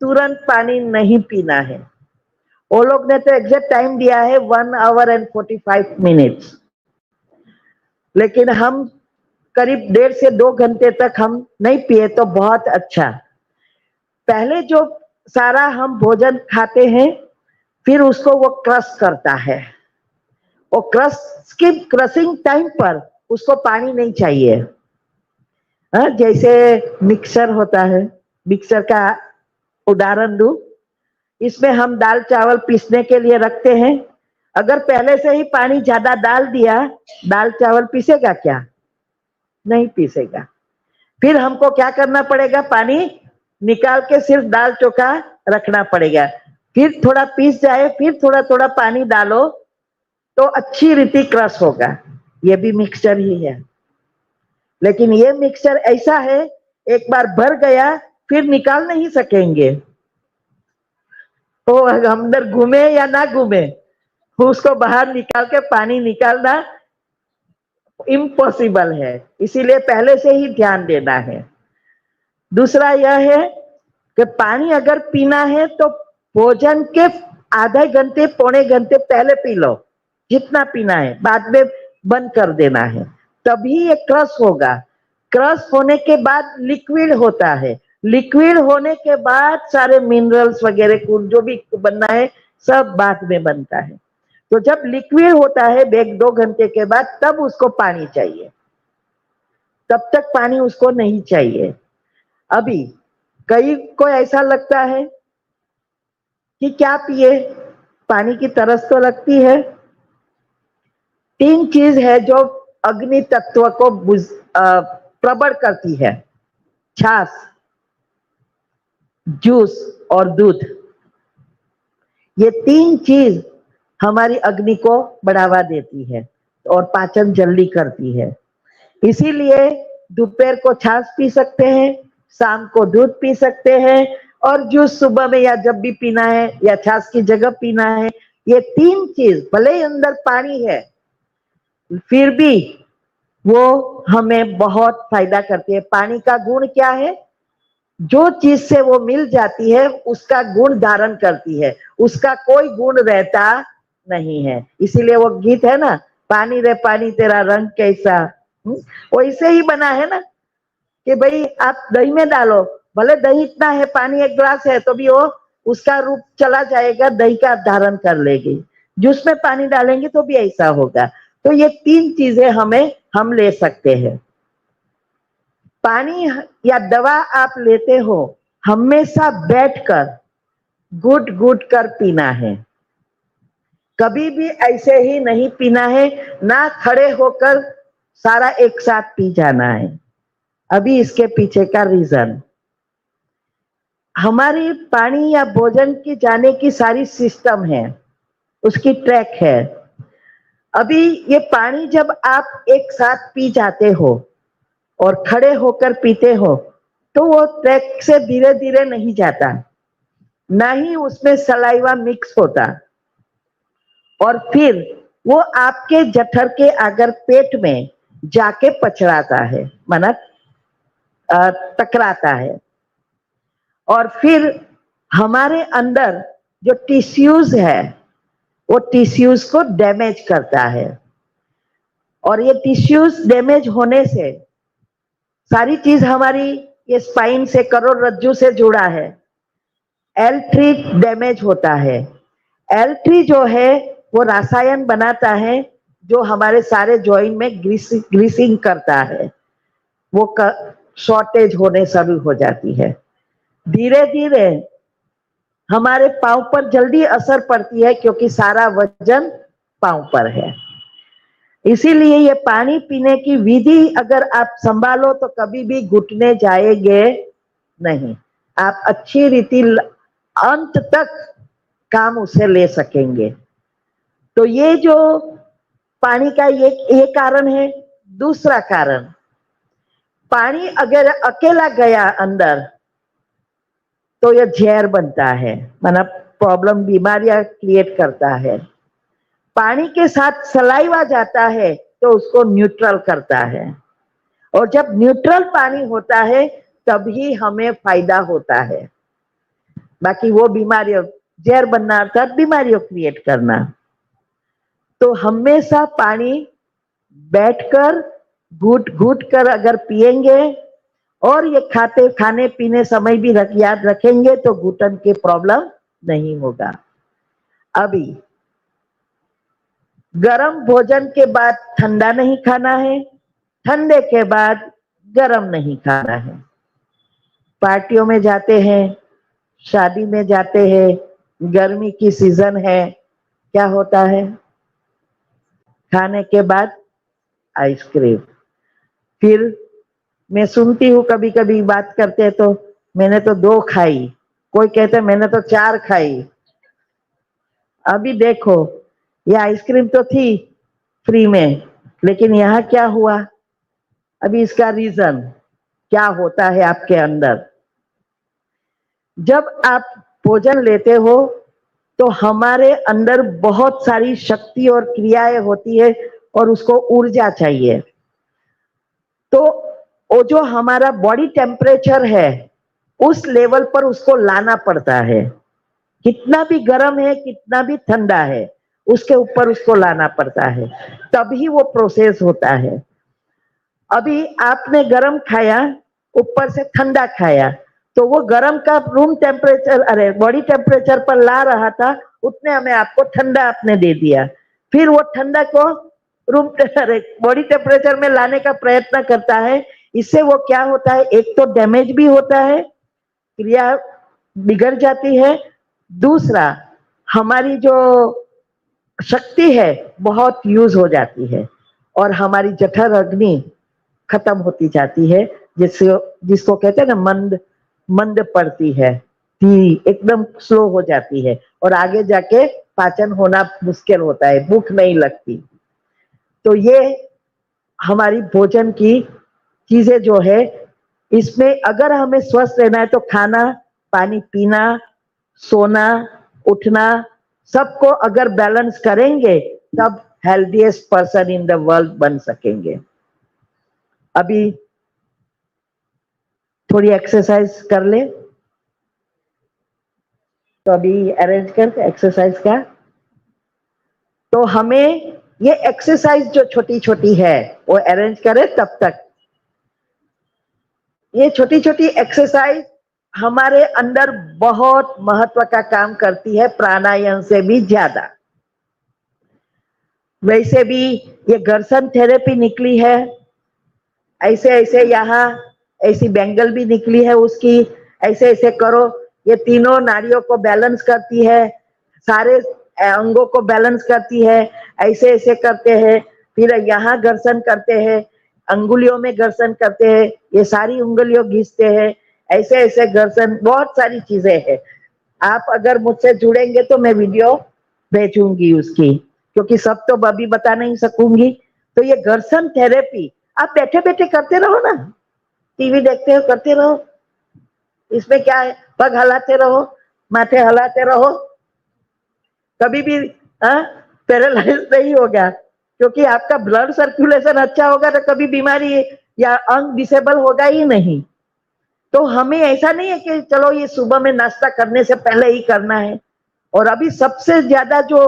तुरंत पानी नहीं पीना है। वो लोग ने तो एग्जैक्ट टाइम दिया है 1 आवर एंड 45 मिनट्स, लेकिन हम करीब 1.5 से 2 घंटे तक हम नहीं पिए तो बहुत अच्छा। पहले जो सारा हम भोजन खाते हैं फिर उसको वो क्रश करता है, और क्रशिंग टाइम पर उसको पानी नहीं चाहिए। जैसे मिक्सर होता है, मिक्सर का उदाहरण दूं, इसमें हम दाल चावल पीसने के लिए रखते हैं। अगर पहले से ही पानी ज्यादा डाल दिया, दाल चावल पीसेगा क्या? नहीं पीसेगा। फिर हमको क्या करना पड़ेगा, पानी निकाल के सिर्फ दाल चोखा रखना पड़ेगा। फिर थोड़ा पीस जाए फिर थोड़ा थोड़ा पानी डालो तो अच्छी रीति क्रश होगा। ये भी मिक्सचर ही है, लेकिन ये मिक्सचर ऐसा है एक बार भर गया फिर निकाल नहीं सकेंगे। तो अंदर घूमे या ना घूमे, उसको बाहर निकाल के पानी निकालना इम्पॉसिबल है। इसीलिए पहले से ही ध्यान देना है। दूसरा यह है कि पानी अगर पीना है तो भोजन के आधे घंटे पौने घंटे पहले पी लो, जितना पीना है, बाद में बंद कर देना है, तभी ये क्रश होगा। क्रश होने के बाद लिक्विड होता है, लिक्विड होने के बाद सारे मिनरल्स वगैरह जो भी बनना है सब बाद में बनता है। तो जब लिक्विड होता है 1-2 घंटे के बाद, तब उसको पानी चाहिए, तब तक पानी उसको नहीं चाहिए। अभी कई को ऐसा लगता है कि क्या पिए, पानी की तरस तो लगती है। 3 चीज है जो अग्नि तत्व को प्रबल करती है, छाछ, जूस और दूध। ये 3 चीज हमारी अग्नि को बढ़ावा देती है और पाचन जल्दी करती है। इसीलिए दोपहर को छाछ पी सकते हैं, शाम को दूध पी सकते हैं, और जूस सुबह में या जब भी पीना है या छाछ की जगह पीना है। ये तीन चीज, भले ही अंदर पानी है फिर भी वो हमें बहुत फायदा करती है। पानी का गुण क्या है? जो चीज से वो मिल जाती है उसका गुण धारण करती है, उसका कोई गुण रहता नहीं है। इसीलिए वो गीत है ना, पानी रे पानी तेरा रंग कैसा। वो इसे ही बना है ना कि भाई आप दही में डालो, भले दही इतना है, पानी एक गिलास है, तो भी वो उसका रूप चला जाएगा, दही का धारण कर लेगी। जूस में पानी डालेंगे तो भी ऐसा होगा। तो ये तीन चीजें हम ले सकते हैं। पानी या दवा आप लेते हो, हमेशा बैठकर घुट घुट कर पीना है, कभी भी ऐसे ही नहीं पीना है, ना खड़े होकर सारा एक साथ पी जाना है। अभी इसके पीछे का रीजन, हमारी पानी या भोजन की जाने की सारी सिस्टम है, उसकी ट्रैक है। अभी ये पानी जब आप एक साथ पी जाते हो और खड़े होकर पीते हो, तो वो ट्रैक से धीरे धीरे नहीं जाता, ना ही उसमें सलाइवा मिक्स होता, और फिर वो आपके जठर के अगर पेट में जाके पचड़ाता है, माना टकराता है, और फिर हमारे अंदर जो टिश्यूज है वो टिश्यूज को डैमेज करता है। और ये टिश्यूज डैमेज होने से सारी चीज हमारी, ये स्पाइन से, करोड़रज्जु से जुड़ा है, L3 डैमेज होता है। L3 जो है वो रसायन बनाता है जो हमारे सारे जॉइंट में ग्रीसिंग करता है, वो शॉर्टेज होने शुरू हो जाती है। धीरे धीरे हमारे पांव पर जल्दी असर पड़ती है क्योंकि सारा वजन पांव पर है। इसीलिए ये पानी पीने की विधि अगर आप संभालो तो कभी भी घुटने जाएंगे नहीं, आप अच्छी रीति अंत तक काम उसे ले सकेंगे। तो ये जो पानी का ये कारण है। दूसरा कारण, पानी अगर अकेला गया अंदर तो यह जहर बनता है, माना प्रॉब्लम, बीमारियां क्रिएट करता है। पानी के साथ सलाइवा जाता है तो उसको न्यूट्रल करता है, और जब न्यूट्रल पानी होता है तभी हमें फायदा होता है। बाकी वो बीमारियों, जहर बनना अर्थात बीमारियों क्रिएट करना। तो हमेशा पानी बैठकर घुट घुट कर अगर पिएंगे, और ये खाने पीने समय भी याद रखेंगे तो घुटन के प्रॉब्लम नहीं होगा। अभी गरम भोजन के बाद ठंडा नहीं खाना है, ठंडे के बाद गरम नहीं खाना है। पार्टियों में जाते हैं, शादी में जाते हैं, गर्मी की सीजन है, क्या होता है? खाने के बाद आइसक्रीम। फिर मैं सुनती हूँ कभी कभी बात करते हैं तो मैंने तो 2 खाई, कोई कहते मैंने तो 4 खाई। अभी देखो, ये आइसक्रीम तो थी फ्री में, लेकिन यहाँ क्या हुआ? अभी इसका रीजन क्या होता है आपके अंदर? जब आप भोजन लेते हो तो हमारे अंदर बहुत सारी शक्ति और क्रियाएं होती है, और उसको ऊर्जा चाहिए। तो वो जो हमारा बॉडी टेम्परेचर है उस लेवल पर उसको लाना पड़ता है। कितना भी गर्म है, कितना भी ठंडा है, उसके ऊपर उसको लाना पड़ता है, तभी वो प्रोसेस होता है। अभी आपने गर्म खाया, ऊपर से ठंडा खाया, तो वो गर्म का रूम टेम्परेचर, अरे बॉडी टेम्परेचर पर ला रहा था, उतने में आपको ठंडा आपने दे दिया। फिर वो ठंडा को रूम बॉडी टेम्परेचर में लाने का प्रयत्न करता है। इससे वो क्या होता है? एक तो डैमेज भी होता है, क्रिया बिगड़ जाती है। दूसरा, हमारी जो शक्ति है बहुत यूज हो जाती है, और हमारी जठर अग्नि खत्म होती जाती है, जिसको कहते हैं ना मंद मंद पड़ती है, धीरे एकदम स्लो हो जाती है, और आगे जाके पाचन होना मुश्किल होता है, भूख नहीं लगती। तो ये हमारी भोजन की चीजें जो है, इसमें अगर हमें स्वस्थ रहना है तो खाना, पानी पीना, सोना, उठना, सबको अगर बैलेंस करेंगे तब healthiest person in the world बन सकेंगे। अभी थोड़ी एक्सरसाइज कर ले, तो अभी अरेंज कर एक्सरसाइज का। तो हमें ये एक्सरसाइज जो छोटी छोटी है वो अरेंज करें तब तक। ये छोटी छोटी एक्सरसाइज हमारे अंदर बहुत महत्व का काम करती है, प्राणायाम से भी ज्यादा। वैसे भी ये घर्षण थेरेपी निकली है, ऐसे ऐसे यहाँ ऐसी बैंगल भी निकली है उसकी, ऐसे ऐसे करो, ये तीनों नाड़ियों को बैलेंस करती है, सारे अंगों को बैलेंस करती है, ऐसे ऐसे करते हैं, फिर यहाँ घर्षण करते हैं, अंगुलियों में घर्षण करते हैं, ये सारी उंगलियों घिसते हैं, ऐसे ऐसे घर्षण, बहुत सारी चीजें हैं। आप अगर मुझसे जुड़ेंगे तो मैं वीडियो भेजूंगी उसकी, क्योंकि सब तो अभी बता नहीं सकूंगी। तो ये घर्षण थेरेपी आप बैठे बैठे करते रहो ना, टीवी देखते हो करते रहो, इसमें क्या है, पग हिलाते रहो, माथे हिलाते रहो, कभी भी पैरालाइज नहीं होगा, क्योंकि आपका ब्लड सर्कुलेशन अच्छा होगा तो कभी बीमारी या अंग डिसेबल होगा ही नहीं। तो हमें ऐसा नहीं है कि चलो ये सुबह में नाश्ता करने से पहले ही करना है। और अभी सबसे ज्यादा जो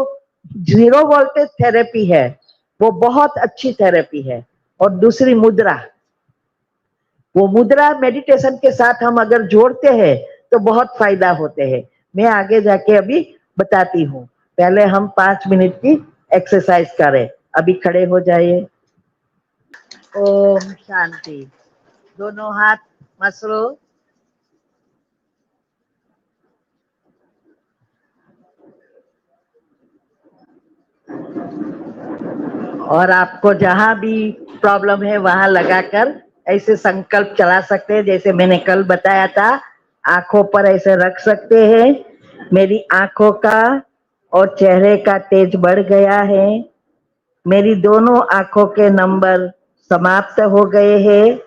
जीरो वोल्टेज थेरेपी है वो बहुत अच्छी थेरेपी है। और दूसरी मुद्रा, वो मुद्रा मेडिटेशन के साथ हम अगर जोड़ते हैं तो बहुत फायदा होते हैं। मैं आगे जाके अभी बताती हूँ, पहले हम 5 मिनट की एक्सरसाइज करें। अभी खड़े हो जाइए। ओम शांति। दोनों हाथ मसलो, और आपको जहां भी प्रॉब्लम है वहां लगाकर ऐसे संकल्प चला सकते हैं, जैसे मैंने कल बताया था। आंखों पर ऐसे रख सकते हैं, मेरी आंखों का और चेहरे का तेज बढ़ गया है, मेरी दोनों आंखों के नंबर समाप्त हो गए हैं,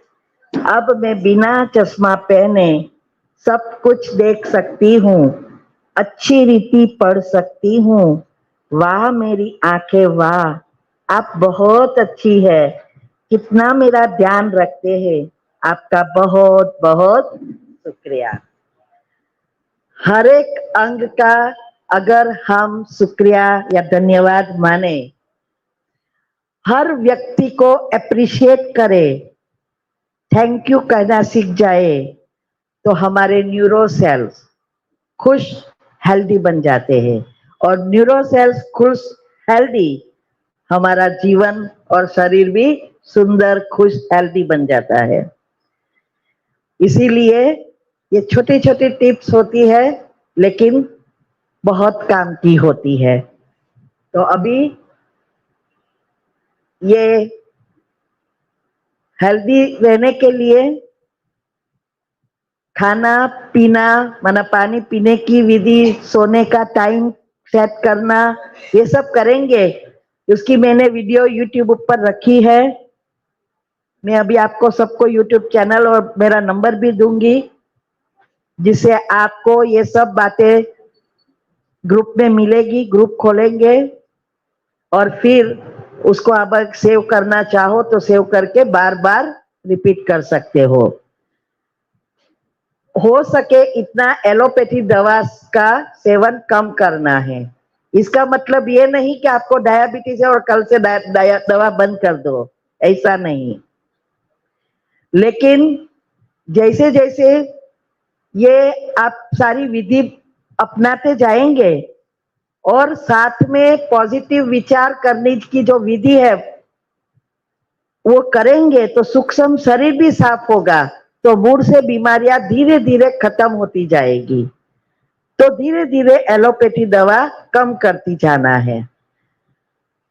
अब मैं बिना चश्मा पहने सब कुछ देख सकती हूँ, अच्छी रीति पढ़ सकती हूँ। वाह मेरी आंखें वाह, आप बहुत अच्छी है, कितना मेरा ध्यान रखते हैं, आपका बहुत बहुत शुक्रिया। हर एक अंग का अगर हम शुक्रिया या धन्यवाद माने, हर व्यक्ति को अप्रिशिएट करे, थैंक यू कहना सीख जाए, तो हमारे न्यूरो सेल्स खुश हेल्दी बन जाते हैं। और न्यूरो सेल्स खुश हेल्दी, हमारा जीवन और शरीर भी सुंदर खुश हेल्दी बन जाता है। इसीलिए ये छोटी छोटी टिप्स होती है लेकिन बहुत काम की होती है। तो अभी ये हेल्दी रहने के लिए खाना पीना, माना पानी पीने की विधि, सोने का टाइम सेट करना, ये सब करेंगे। उसकी मैंने वीडियो यूट्यूब पर रखी है, मैं अभी आपको सबको यूट्यूब चैनल और मेरा नंबर भी दूंगी, जिससे आपको ये सब बातें ग्रुप में मिलेगी। ग्रुप खोलेंगे और फिर उसको आप सेव करना चाहो तो सेव करके बार बार रिपीट कर सकते हो सके इतना एलोपैथी दवा का सेवन कम करना है। इसका मतलब ये नहीं कि आपको डायबिटीज है और कल से दवा बंद कर दो, ऐसा नहीं। लेकिन जैसे जैसे ये आप सारी विधि अपनाते जाएंगे और साथ में पॉजिटिव विचार करने की जो विधि है वो करेंगे तो सूक्ष्म शरीर भी साफ होगा, तो मूड से बीमारियां धीरे धीरे खत्म होती जाएगी। तो धीरे धीरे एलोपैथी दवा कम करती जाना है।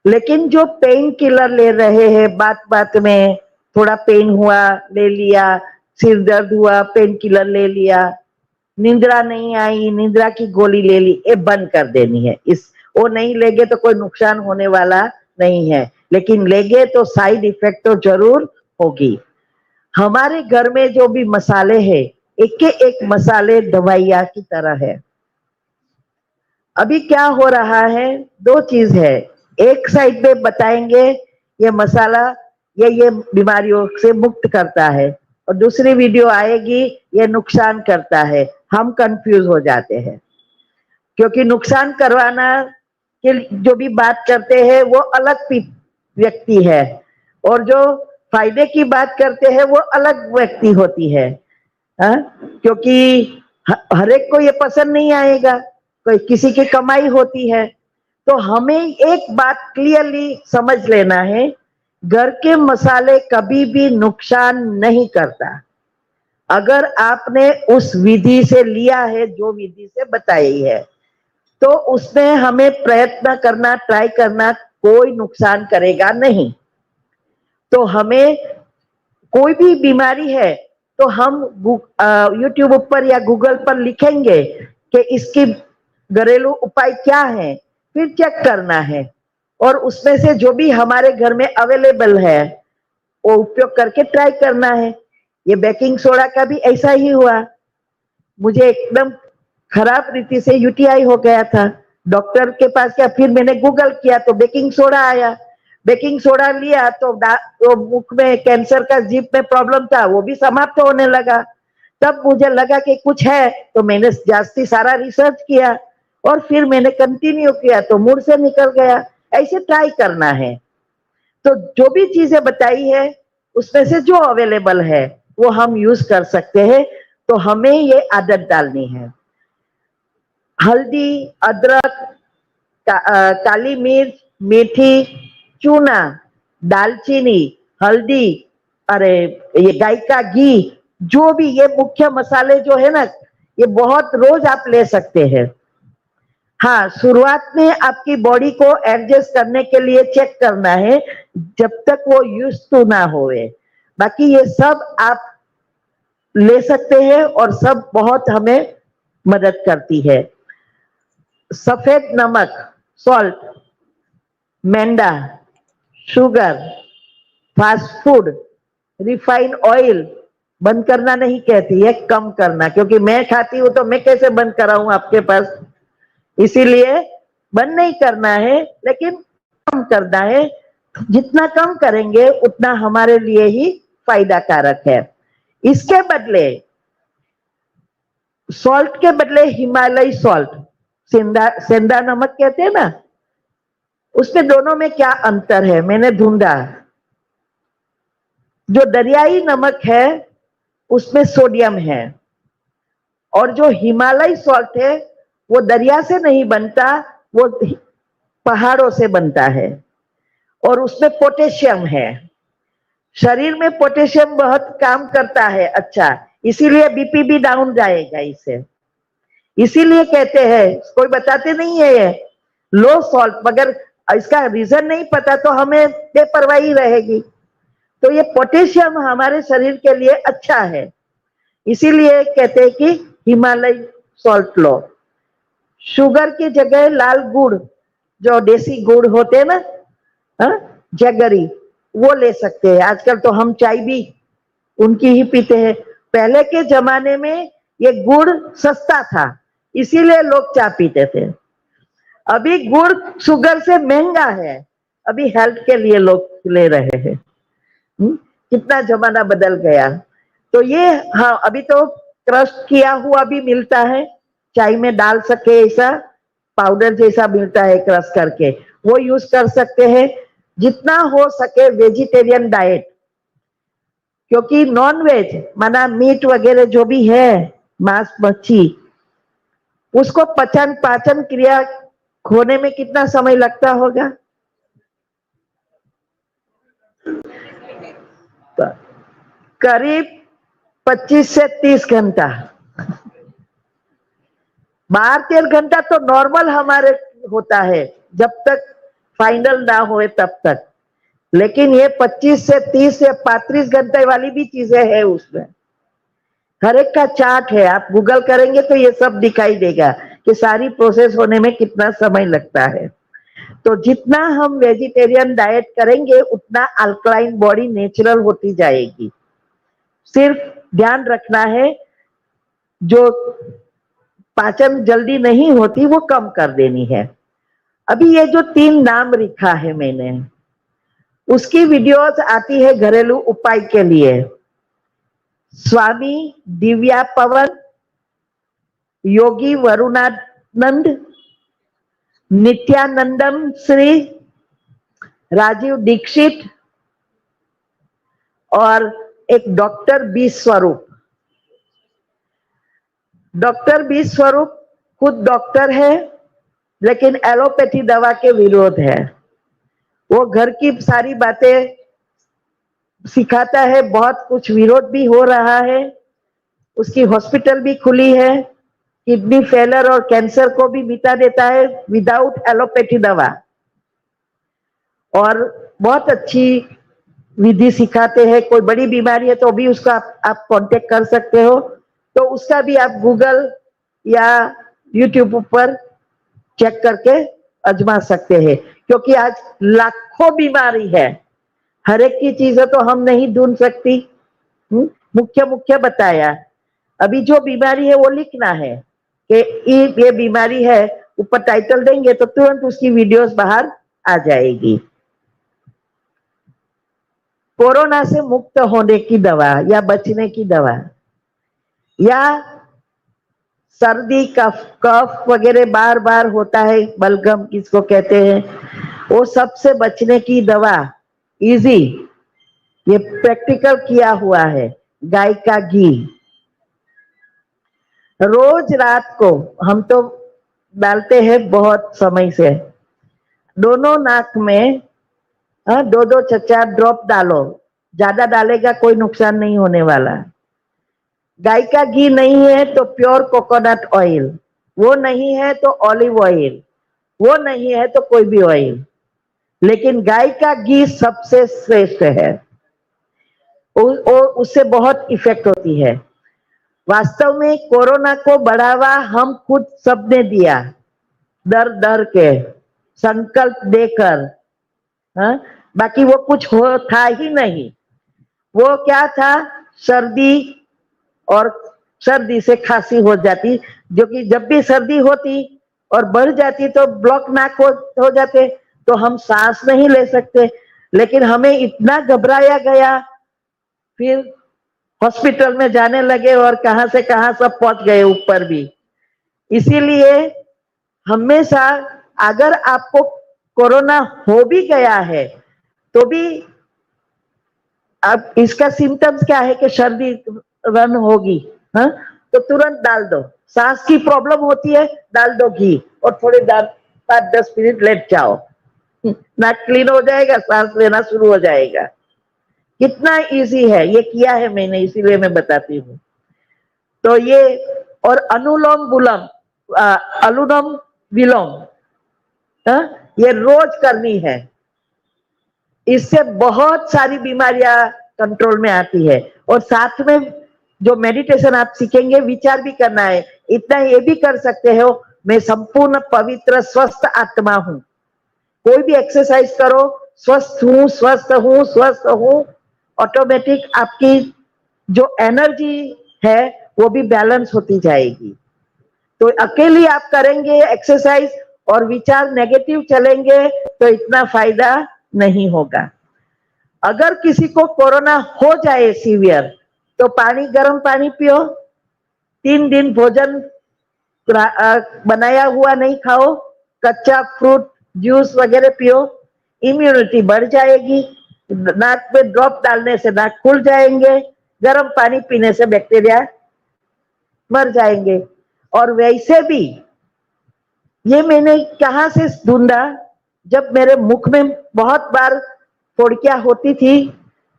लेकिन जो पेन किलर ले रहे हैं, बात बात में थोड़ा पेन हुआ ले लिया, सिर दर्द हुआ पेन किलर ले लिया, निंद्रा नहीं आई निंद्रा की गोली ले ली, ये बंद कर देनी है। इस वो नहीं लेंगे तो कोई नुकसान होने वाला नहीं है। लेकिन लेंगे तो साइड इफेक्ट तो जरूर होगी। हमारे घर में जो भी मसाले हैं, एक के एक मसाले दवाइयां की तरह है। अभी क्या हो रहा है, दो चीज है। एक साइड पे बताएंगे ये मसाला ये बीमारियों से मुक्त करता है, और दूसरी वीडियो आएगी ये नुकसान करता है। हम कंफ्यूज हो जाते हैं, क्योंकि नुकसान करवाना के जो भी बात करते हैं वो अलग व्यक्ति है, और जो फायदे की बात करते हैं वो अलग व्यक्ति होती है। क्योंकि हर एक को ये पसंद नहीं आएगा, कोई किसी की कमाई होती है। तो हमें एक बात क्लियरली समझ लेना है, घर के मसाले कभी भी नुकसान नहीं करता। अगर आपने उस विधि से लिया है, जो विधि से बताई है, तो उसमें हमें प्रयत्न करना, ट्राई करना, कोई नुकसान करेगा नहीं। तो हमें कोई भी बीमारी है तो हम यूट्यूब पर या गूगल पर लिखेंगे कि इसकी घरेलू उपाय क्या है, फिर चेक करना है, और उसमें से जो भी हमारे घर में अवेलेबल है वो उपयोग करके ट्राई करना है। ये बेकिंग सोडा का भी ऐसा ही हुआ। मुझे एकदम खराब रीति से यूटीआई हो गया था, डॉक्टर के पास गया, फिर मैंने गूगल किया तो बेकिंग सोडा आया। बेकिंग सोडा लिया तो मुख में कैंसर का जीभ में प्रॉब्लम था, वो भी समाप्त होने लगा। तब मुझे लगा कि कुछ है, तो मैंने जास्ती सारा रिसर्च किया और फिर मैंने कंटिन्यू किया तो मुड़ से निकल गया। ऐसे ट्राई करना है। तो जो भी चीजें बताई है उसमें से जो अवेलेबल है वो हम यूज कर सकते हैं। तो हमें ये आदत डालनी है। हल्दी, अदरक, काली मिर्च, मेथी, चूना, दालचीनी, हल्दी, अरे ये गाय का घी, जो भी ये मुख्य मसाले जो है ना, ये बहुत रोज आप ले सकते हैं। हाँ, शुरुआत में आपकी बॉडी को एडजस्ट करने के लिए चेक करना है, जब तक वो यूज टू ना होए। बाकी ये सब आप ले सकते हैं और सब बहुत हमें मदद करती है। सफेद नमक, सॉल्ट, मैदा, sugar, fast food, refined oil बंद करना नहीं कहती है, कम करना। क्योंकि मैं खाती हूं तो मैं कैसे बंद कराऊं आपके पास, इसीलिए बंद नहीं करना है, लेकिन कम करना है। जितना कम करेंगे उतना हमारे लिए ही फायदा कारक है। इसके बदले सॉल्ट के बदले हिमालय सॉल्ट, सेंधा नमक कहते हैं ना, उसमें दोनों में क्या अंतर है मैंने ढूंढा। जो दरियाई नमक है उसमें सोडियम है, और जो हिमालय सॉल्ट है वो दरिया से नहीं बनता, वो पहाड़ों से बनता है, और उसमें पोटेशियम है। शरीर में पोटेशियम बहुत काम करता है, अच्छा, इसीलिए बीपी भी डाउन जाएगा इससे। इसीलिए कहते हैं, कोई बताते नहीं है ये लो सॉल्ट, मगर इसका रीजन नहीं पता तो हमें बेपरवाही रहेगी। तो ये पोटेशियम हमारे शरीर के लिए अच्छा है, इसीलिए कहते हैं कि हिमालय सॉल्ट लो। शुगर की जगह लाल गुड़, जो देसी गुड़ होते हैं ना, जगरी, वो ले सकते हैं। आजकल तो हम चाय भी उनकी ही पीते हैं। पहले के जमाने में ये गुड़ सस्ता था, इसीलिए लोग चाय पीते थे। अभी गुड़ शुगर से महंगा है, अभी हेल्थ के लिए लोग ले रहे हैं। कितना जमाना बदल गया। तो ये, हाँ, अभी तो क्रश किया हुआ भी मिलता है, चाय में डाल सके, ऐसा पाउडर जैसा मिलता है क्रश करके, वो यूज कर सकते हैं। जितना हो सके वेजिटेरियन डाइट, क्योंकि नॉन वेज माना मीट वगैरह जो भी है, मांस मच्छी, उसको पाचन क्रिया होने में कितना समय लगता होगा? करीब 25 से 30 घंटा। 12-13 घंटा तो नॉर्मल हमारे होता है, जब तक फाइनल ना होए तब तक। लेकिन ये 25 से 30 या 35 घंटे वाली भी चीजें हैं उसमें। हर एक का चार्ट है, आप गूगल करेंगे तो ये सब दिखाई देगा कि सारी प्रोसेस होने में कितना समय लगता है। तो जितना हम वेजिटेरियन डाइट करेंगे उतना अल्कलाइन बॉडी नेचुरल होती जाएगी। सिर्फ ध्यान रखना है जो पाचन जल्दी नहीं होती वो कम कर देनी है। अभी ये जो 3 नाम लिखा है मैंने, उसकी वीडियोस आती है घरेलू उपाय के लिए। स्वामी दिव्या पवन, योगी वरुणानंद, नित्यानंदम श्री, राजीव दीक्षित और एक डॉक्टर बी स्वरूप। डॉक्टर बी स्वरूप खुद डॉक्टर है लेकिन एलोपैथी दवा के विरोध है। वो घर की सारी बातें सिखाता है, बहुत कुछ विरोध भी हो रहा है। उसकी हॉस्पिटल भी खुली है, किडनी फेलर और कैंसर को भी मिटा देता है विदाउट एलोपैथी दवा, और बहुत अच्छी विधि सिखाते हैं। कोई बड़ी बीमारी है तो भी उसका आप कांटेक्ट कर सकते हो, तो उसका भी आप गूगल या यूट्यूब पर चेक करके आजमा सकते हैं। क्योंकि आज लाखों बीमारी है, हर एक की चीजें तो हम नहीं ढूंढ सकती। मुख्य मुख्य बताया। अभी जो बीमारी है वो लिखना है कि ये बीमारी है, ऊपर टाइटल देंगे तो तुरंत उसकी वीडियोस बाहर आ जाएगी। कोरोना से मुक्त होने की दवा या बचने की दवा, या सर्दी कफ वगैरह बार बार होता है, बलगम किसको कहते हैं, वो सबसे बचने की दवा इजी, ये प्रैक्टिकल किया हुआ है। गाय का घी रोज रात को हम तो डालते हैं बहुत समय से, दोनों नाक में 2-2 चचा ड्रॉप डालो, ज्यादा डालेगा कोई नुकसान नहीं होने वाला। गाय का घी नहीं है तो प्योर कोकोनट ऑयल, वो नहीं है तो ऑलिव ऑयल, वो नहीं है तो कोई भी ऑयल, लेकिन गाय का घी सबसे श्रेष्ठ है। उससे बहुत इफेक्ट होती है। वास्तव में कोरोना को बढ़ावा हम खुद सबने दिया, डर डर के, संकल्प देकर। बाकी वो कुछ हो था ही नहीं। वो क्या था, सर्दी, और सर्दी से खांसी हो जाती, जो कि जब भी सर्दी होती और बढ़ जाती तो ब्लॉक नाक हो जाते, तो हम सांस नहीं ले सकते। लेकिन हमें इतना घबराया गया, फिर हॉस्पिटल में जाने लगे और कहां से कहां सब पहुंच गए ऊपर भी। इसीलिए हमेशा अगर आपको कोरोना हो भी गया है तो भी, अब इसका सिम्टम्स क्या है कि सर्दी रन होगी, तो तुरंत डाल दो। सांस की प्रॉब्लम होती है, डाल दो घी और थोड़ी देर 5-10 मिनट लेट जाओ, नाक क्लीन हो जाएगा, सांस लेना शुरू हो जाएगा। कितना इजी है, ये किया है मैंने, इसीलिए मैं बताती हूँ। तो ये, और अनुलोम विलोम, अनुलोम विलोम ये रोज करनी है। इससे बहुत सारी बीमारियां कंट्रोल में आती है। और साथ में जो मेडिटेशन आप सीखेंगे, विचार भी करना है। इतना ये भी कर सकते हो, मैं संपूर्ण पवित्र स्वस्थ आत्मा हूं। कोई भी एक्सरसाइज करो, स्वस्थ हूं, स्वस्थ हूं, स्वस्थ हूं, ऑटोमेटिक आपकी जो एनर्जी है वो भी बैलेंस होती जाएगी। तो अकेली आप करेंगे एक्सरसाइज और विचार नेगेटिव चलेंगे तो इतना फायदा नहीं होगा। अगर किसी को कोरोना हो जाए सीवियर, तो पानी, गर्म पानी पियो, 3 दिन भोजन बनाया हुआ नहीं खाओ, कच्चा फ्रूट जूस वगैरह पियो, इम्यूनिटी बढ़ जाएगी। नाक में ड्रॉप डालने से नाक खुल जाएंगे, गर्म पानी पीने से बैक्टीरिया मर जाएंगे। और वैसे भी ये मैंने कहां से ढूंढा, जब मेरे मुख में बहुत बार फोड़कियां होती थी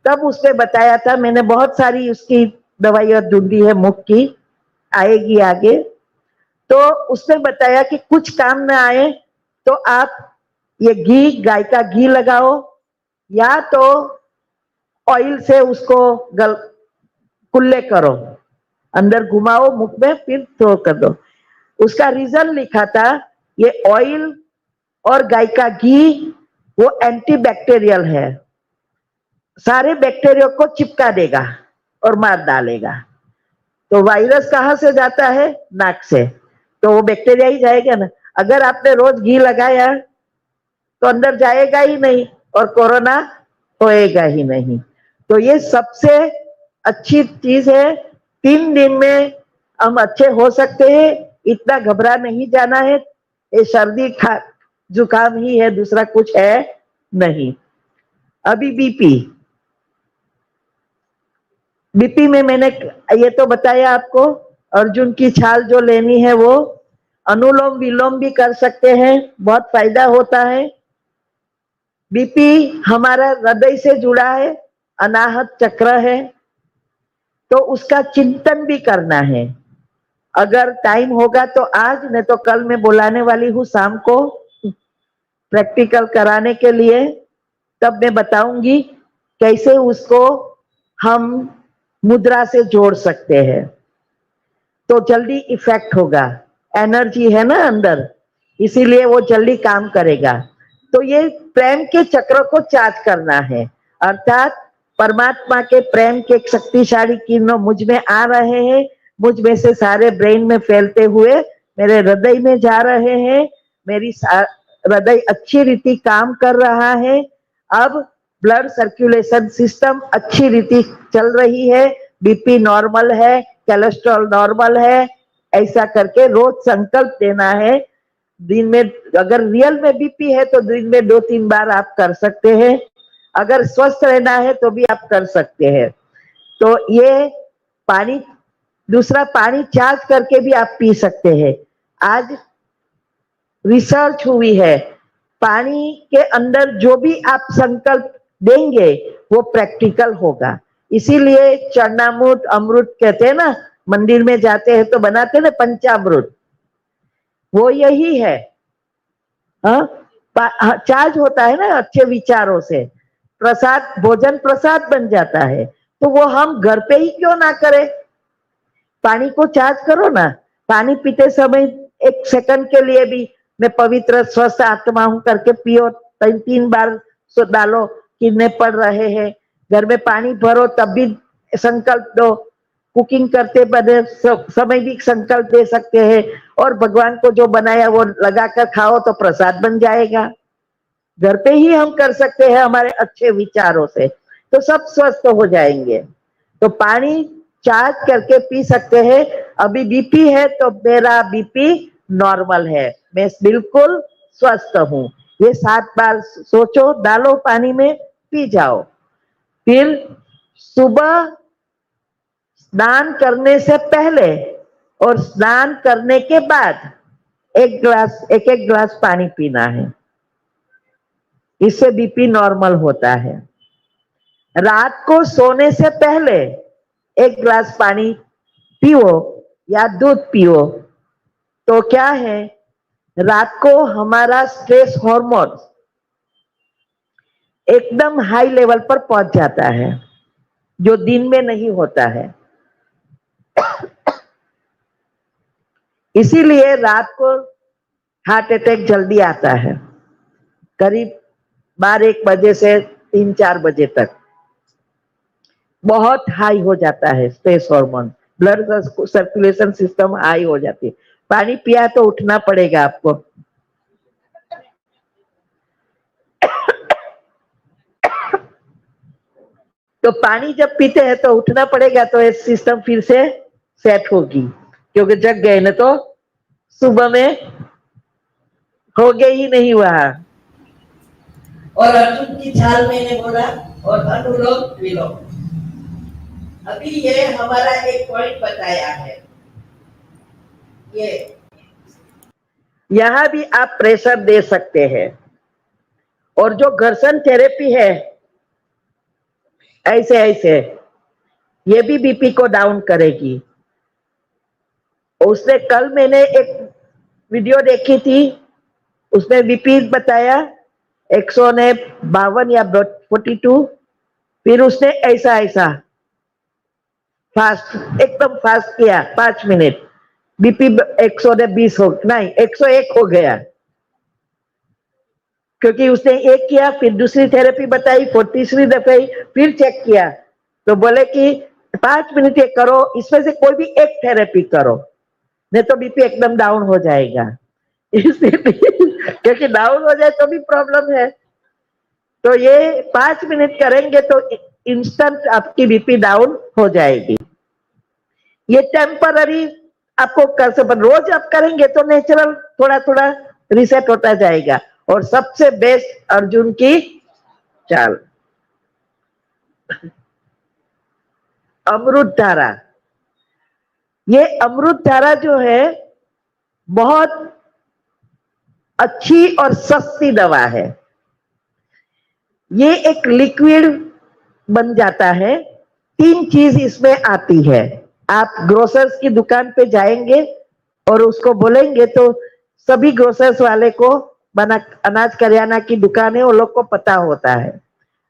तब उसने बताया था, मैंने बहुत सारी उसकी दवाइयां ढूंढी है मुख की, आएगी आगे। तो उसने बताया कि कुछ काम ना आए तो आप ये घी, गाय का घी लगाओ, या तो ऑयल से उसको कुल्ले करो, अंदर घुमाओ मुख में, फिर थ्रो कर दो। उसका रीजन लिखा था, ये ऑयल और गाय का घी वो एंटीबैक्टीरियल है, सारे बैक्टीरिया को चिपका देगा और मार डालेगा। तो वायरस कहां से जाता है? नाक से, तो वो बैक्टीरिया ही जाएगा ना। अगर आपने रोज घी लगाया तो अंदर जाएगा ही नहीं और कोरोना होएगा ही नहीं। तो ये सबसे अच्छी चीज है। 3 दिन में हम अच्छे हो सकते हैं, इतना घबरा नहीं जाना है। ये सर्दी जुकाम ही है, दूसरा कुछ है नहीं। अभी बीपी में मैंने ये तो बताया आपको। अर्जुन की छाल जो लेनी है वो अनुलोम विलोम भी कर सकते हैं, बहुत फायदा होता है। बीपी हमारा हृदय से जुड़ा है, अनाहत चक्र है, तो उसका चिंतन भी करना है। अगर टाइम होगा तो आज, नहीं तो कल मैं बुलाने वाली हूँ शाम को प्रैक्टिकल कराने के लिए। तब मैं बताऊंगी कैसे उसको हम मुद्रा से जोड़ सकते हैं, तो जल्दी इफेक्ट होगा। एनर्जी है ना अंदर, इसीलिए वो जल्दी काम करेगा। तो ये प्रेम के चक्र को चार्ज करना है, अर्थात परमात्मा के प्रेम के शक्तिशाली किरणों मुझ में आ रहे हैं, मुझ में से सारे ब्रेन में फैलते हुए मेरे हृदय में जा रहे हैं। मेरी हृदय अच्छी रीति काम कर रहा है। अब ब्लड सर्कुलेशन सिस्टम अच्छी रीति चल रही है, बीपी नॉर्मल है, कोलेस्ट्रॉल नॉर्मल है। ऐसा करके रोज संकल्प देना है। दिन में अगर रियल में बीपी है तो दिन में 2-3 बार आप कर सकते हैं। अगर स्वस्थ रहना है तो भी आप कर सकते हैं। तो ये पानी, दूसरा पानी चार्ज करके भी आप पी सकते हैं। आज रिसर्च हुई है, पानी के अंदर जो भी आप संकल्प देंगे वो प्रैक्टिकल होगा। इसीलिए चरणामृत अमृत कहते हैं ना, मंदिर में जाते हैं तो बनाते हैं ना पंचामृत, वो यही है। चार्ज होता है ना अच्छे विचारों से, प्रसाद, भोजन प्रसाद बन जाता है। तो वो हम घर पे ही क्यों ना करें? पानी को चार्ज करो ना। पानी पीते समय 1 सेकंड के लिए भी मैं पवित्र स्वस्थ आत्मा हूं करके पियो, 3 बार डालो कितने पड़ रहे हैं। घर में पानी भरो तब भी संकल्प दो, कुकिंग करते बने समय भी संकल्प दे सकते हैं, और भगवान को जो बनाया वो लगाकर खाओ तो प्रसाद बन जाएगा। घर पे ही हम कर सकते हैं हमारे अच्छे विचारों से, तो सब स्वस्थ हो जाएंगे। तो पानी चार्ज करके पी सकते हैं। अभी बीपी है तो मेरा बीपी नॉर्मल है, मैं बिल्कुल स्वस्थ हूं। ये 7 बार सोचो, डालो पानी में, पी जाओ। फिर सुबह स्नान करने से पहले और स्नान करने के बाद एक एक गिलास पानी पीना है, इससे बीपी नॉर्मल होता है। रात को सोने से पहले 1 गिलास पानी पियो या दूध पियो, तो क्या है, रात को हमारा स्ट्रेस हार्मोन एकदम हाई लेवल पर पहुंच जाता है, जो दिन में नहीं होता है। इसीलिए रात को हार्ट अटैक जल्दी आता है, करीब 12-1 बजे से 3-4 बजे तक बहुत हाई हो जाता है stress hormone, blood circulation system high हो जाती है। पानी पिया तो उठना पड़ेगा आपको। तो पानी जब पीते हैं तो उठना पड़ेगा, तो ये सिस्टम फिर से सेट होगी, क्योंकि जग गए ना तो सुबह में हो गए ही नहीं वहां। और अर्जुन की छाल मैंने बोला, और अनुलोम विलोम। अभी ये हमारा एक पॉइंट बताया है, ये यहां भी आप प्रेशर दे सकते हैं। और जो घर्षण थेरेपी है, ऐसे ऐसे ये भी बीपी को डाउन करेगी। उसने कल मैंने एक वीडियो देखी थी, उसमें बीपी बताया 152 या 42, फिर उसने ऐसा ऐसा फास्ट, एकदम फास्ट किया 5 मिनट, बीपी 120 हो नहीं 101 हो गया। क्योंकि उसने एक किया, फिर दूसरी थेरेपी बताई, फिर तीसरी दफे फिर चेक किया, तो बोले कि 5 मिनट ये करो, इसमें से कोई भी एक थेरेपी करो, नहीं तो बीपी एकदम डाउन हो जाएगा। इसलिए क्योंकि डाउन हो जाए तो भी प्रॉब्लम है। तो ये 5 मिनट करेंगे तो इंस्टेंट आपकी बीपी डाउन हो जाएगी। ये टेम्पररी आपको कर सकते, रोज आप करेंगे तो नेचुरल थोड़ा थोड़ा रिसेट होता जाएगा। और सबसे बेस्ट अर्जुन की चाल, अमृत धारा। ये अमृत धारा जो है बहुत अच्छी और सस्ती दवा है। ये एक लिक्विड बन जाता है। 3 चीज इसमें आती है। आप ग्रोसर्स की दुकान पे जाएंगे और उसको बोलेंगे तो सभी ग्रोसर्स वाले को, बना अनाज करियाना की दुकान है, वो लोग को पता होता है।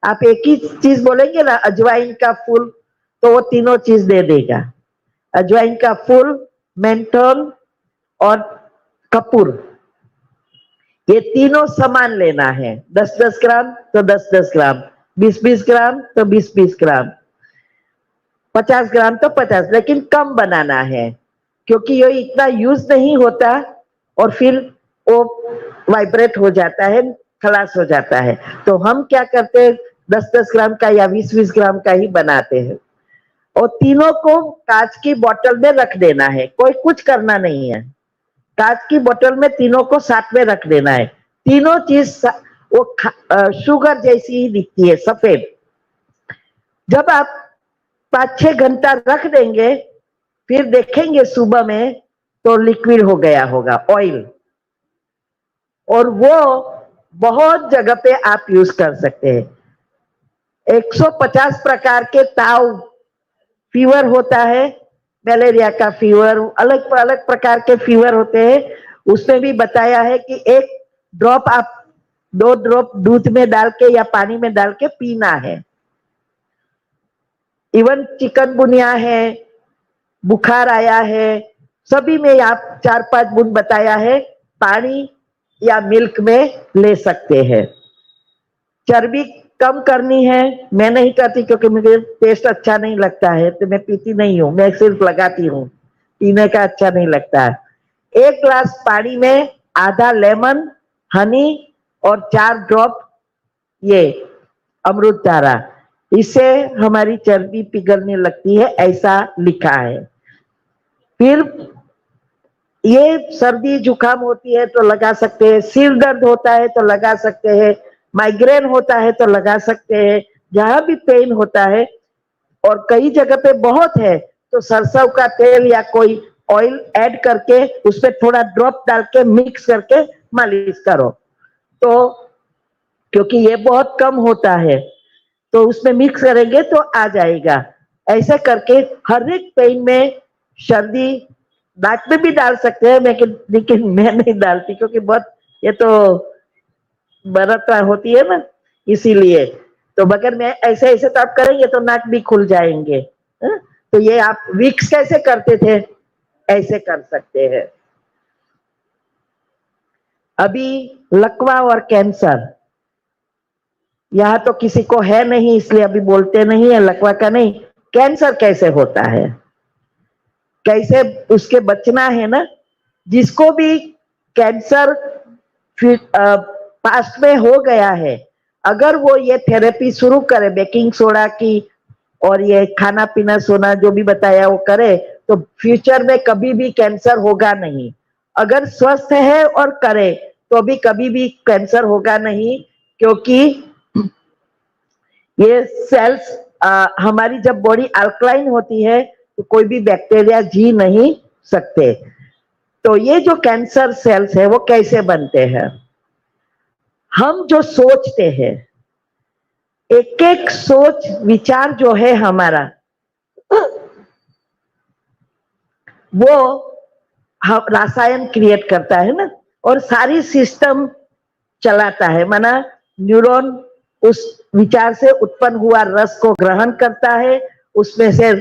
आप एक ही चीज बोलेंगे ना, अजवाइन का फूल, तो वो तीनों चीज दे देगा। अजवाइन का फूल, मेंथोल और कपूर, ये तीनों सामान लेना है। 10-10 ग्राम तो 10-10 ग्राम, 20-20 ग्राम तो 20-20 ग्राम, 50 ग्राम तो 50, लेकिन कम बनाना है क्योंकि ये इतना यूज नहीं होता और फिर वो वाइब्रेट हो जाता है, खलास हो जाता है। तो हम क्या करते हैं, 10-10 ग्राम का या 20-20 ग्राम का ही बनाते हैं। और तीनों को कांच की बोतल में रख देना है, कोई कुछ करना नहीं है। कांच की बोतल में तीनों को साथ में रख देना है। तीनों चीज वो शुगर जैसी ही दिखती है, सफेद। जब आप 5-6 घंटा रख देंगे, फिर देखेंगे सुबह में तो लिक्विड हो गया होगा, ऑयल। और वो बहुत जगह पे आप यूज कर सकते हैं। 150 प्रकार के ताव, फीवर होता है, मलेरिया का फीवर, अलग अलग प्रकार के फीवर होते हैं। उसमें भी बताया है कि 1 ड्रॉप आप 2 ड्रॉप दूध में डाल के या पानी में डाल के पीना है। इवन चिकनगुनिया है, बुखार आया है, सभी में आप 4-5 बूंद बताया है, पानी या मिल्क में ले सकते हैं। चर्बी कम करनी है, मैं नहीं करती क्योंकि मुझे टेस्ट अच्छा नहीं लगता है, तो मैं पीती नहीं हूं, मैं सिर्फ लगाती हूँ, पीने का अच्छा नहीं लगता है। 1 ग्लास पानी में आधा लेमन, हनी और 4 ड्रॉप ये अमृत धारा, इससे हमारी चर्बी पिघलने लगती है, ऐसा लिखा है। फिर ये सर्दी जुकाम होती है तो लगा सकते हैं, सिर दर्द होता है तो लगा सकते हैं, माइग्रेन होता है तो लगा सकते हैं, जहां भी पेन होता है। और कई जगह पे बहुत है तो सरसों का तेल या कोई ऑयल ऐड करके उसमें थोड़ा ड्रॉप डाल के मिक्स करके मालिश करो। तो क्योंकि ये बहुत कम होता है तो उसमें मिक्स करेंगे तो आ जाएगा। ऐसे करके हर एक पेन में, सर्दी, नाक में भी डाल सकते हैं, लेकिन मैं नहीं डालती क्योंकि बहुत ये तो बरता होती है ना, इसीलिए। तो मगर मैं ऐसे ऐसे तो आप करेंगे तो नाक भी खुल जाएंगे। तो ये आप विक्स कैसे करते थे, ऐसे कर सकते हैं। अभी लकवा और कैंसर, यहाँ तो किसी को है नहीं इसलिए अभी बोलते नहीं है, लकवा का नहीं, कैंसर कैसे होता है, कैसे उसके बचना है ना। जिसको भी कैंसर पास्ट में हो गया है, अगर वो ये थेरेपी शुरू करे बेकिंग सोडा की और ये खाना पीना सोना जो भी बताया वो करे, तो फ्यूचर में कभी भी कैंसर होगा नहीं। अगर स्वस्थ है और करे तो भी कभी भी कैंसर होगा नहीं, क्योंकि ये सेल्स हमारी जब बॉडी अल्कलाइन होती है तो कोई भी बैक्टीरिया जी नहीं सकते। तो ये जो कैंसर सेल्स है वो कैसे बनते हैं, हम जो सोचते हैं, एक एक सोच विचार जो है हमारा, वो रासायन क्रिएट करता है ना, और सारी सिस्टम चलाता है। माना न्यूरॉन उस विचार से उत्पन्न हुआ रस को ग्रहण करता है, उसमें से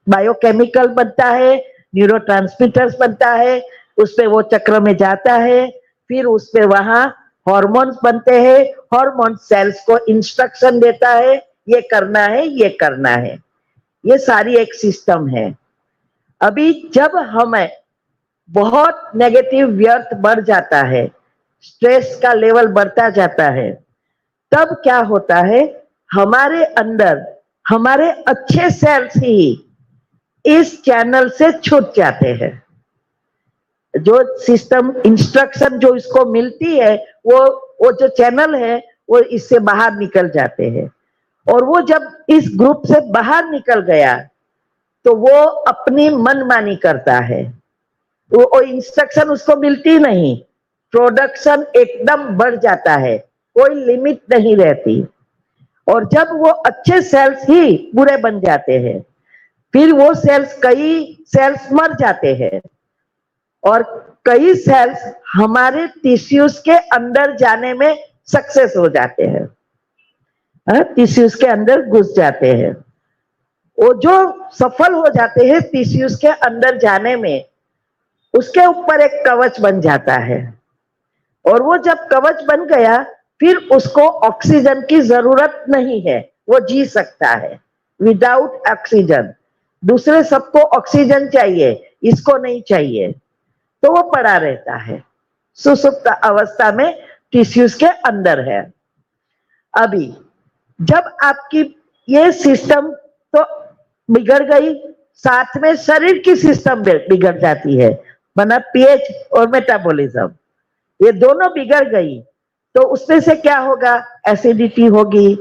बायोकेमिकल बनता है, न्यूरोट्रांसमीटर्स बनता है, उसमें वो चक्र में जाता है, फिर उसमें वहां हॉर्मोन्स बनते हैं, हॉर्मोन सेल्स को इंस्ट्रक्शन देता है, ये करना है, ये करना है। ये सारी एक सिस्टम है। अभी जब हमें बहुत नेगेटिव व्यर्थ बढ़ जाता है, स्ट्रेस का लेवल बढ़ता जाता है, तब क्या होता है, हमारे अंदर हमारे अच्छे सेल्स ही इस चैनल से छूट जाते हैं। जो सिस्टम इंस्ट्रक्शन जो इसको मिलती है, वो जो चैनल है वो इससे बाहर निकल जाते हैं। और वो जब इस ग्रुप से बाहर निकल गया तो वो अपनी मनमानी करता है, वो इंस्ट्रक्शन उसको मिलती नहीं, प्रोडक्शन एकदम बढ़ जाता है, कोई लिमिट नहीं रहती। और जब वो अच्छे सेल्स ही बुरे बन जाते हैं, फिर वो सेल्स, कई सेल्स मर जाते हैं और कई सेल्स हमारे टिश्यूज के अंदर जाने में सक्सेस हो जाते हैं, टिश्यूज के अंदर घुस जाते हैं। वो जो सफल हो जाते हैं टिश्यूज के अंदर जाने में, उसके ऊपर एक कवच बन जाता है। और वो जब कवच बन गया, फिर उसको ऑक्सीजन की जरूरत नहीं है, वो जी सकता है विदाउट ऑक्सीजन। दूसरे सबको ऑक्सीजन चाहिए, इसको नहीं चाहिए, तो वो पड़ा रहता है, सुसुप्त अवस्था में टिश्यूज के अंदर है। अभी जब आपकी ये सिस्टम तो बिगड़ गई, साथ में शरीर की सिस्टम बिगड़ जाती है, माना पीएच और मेटाबॉलिज्म, ये दोनों बिगड़ गई, तो उसमें से क्या होगा, एसिडिटी होगी,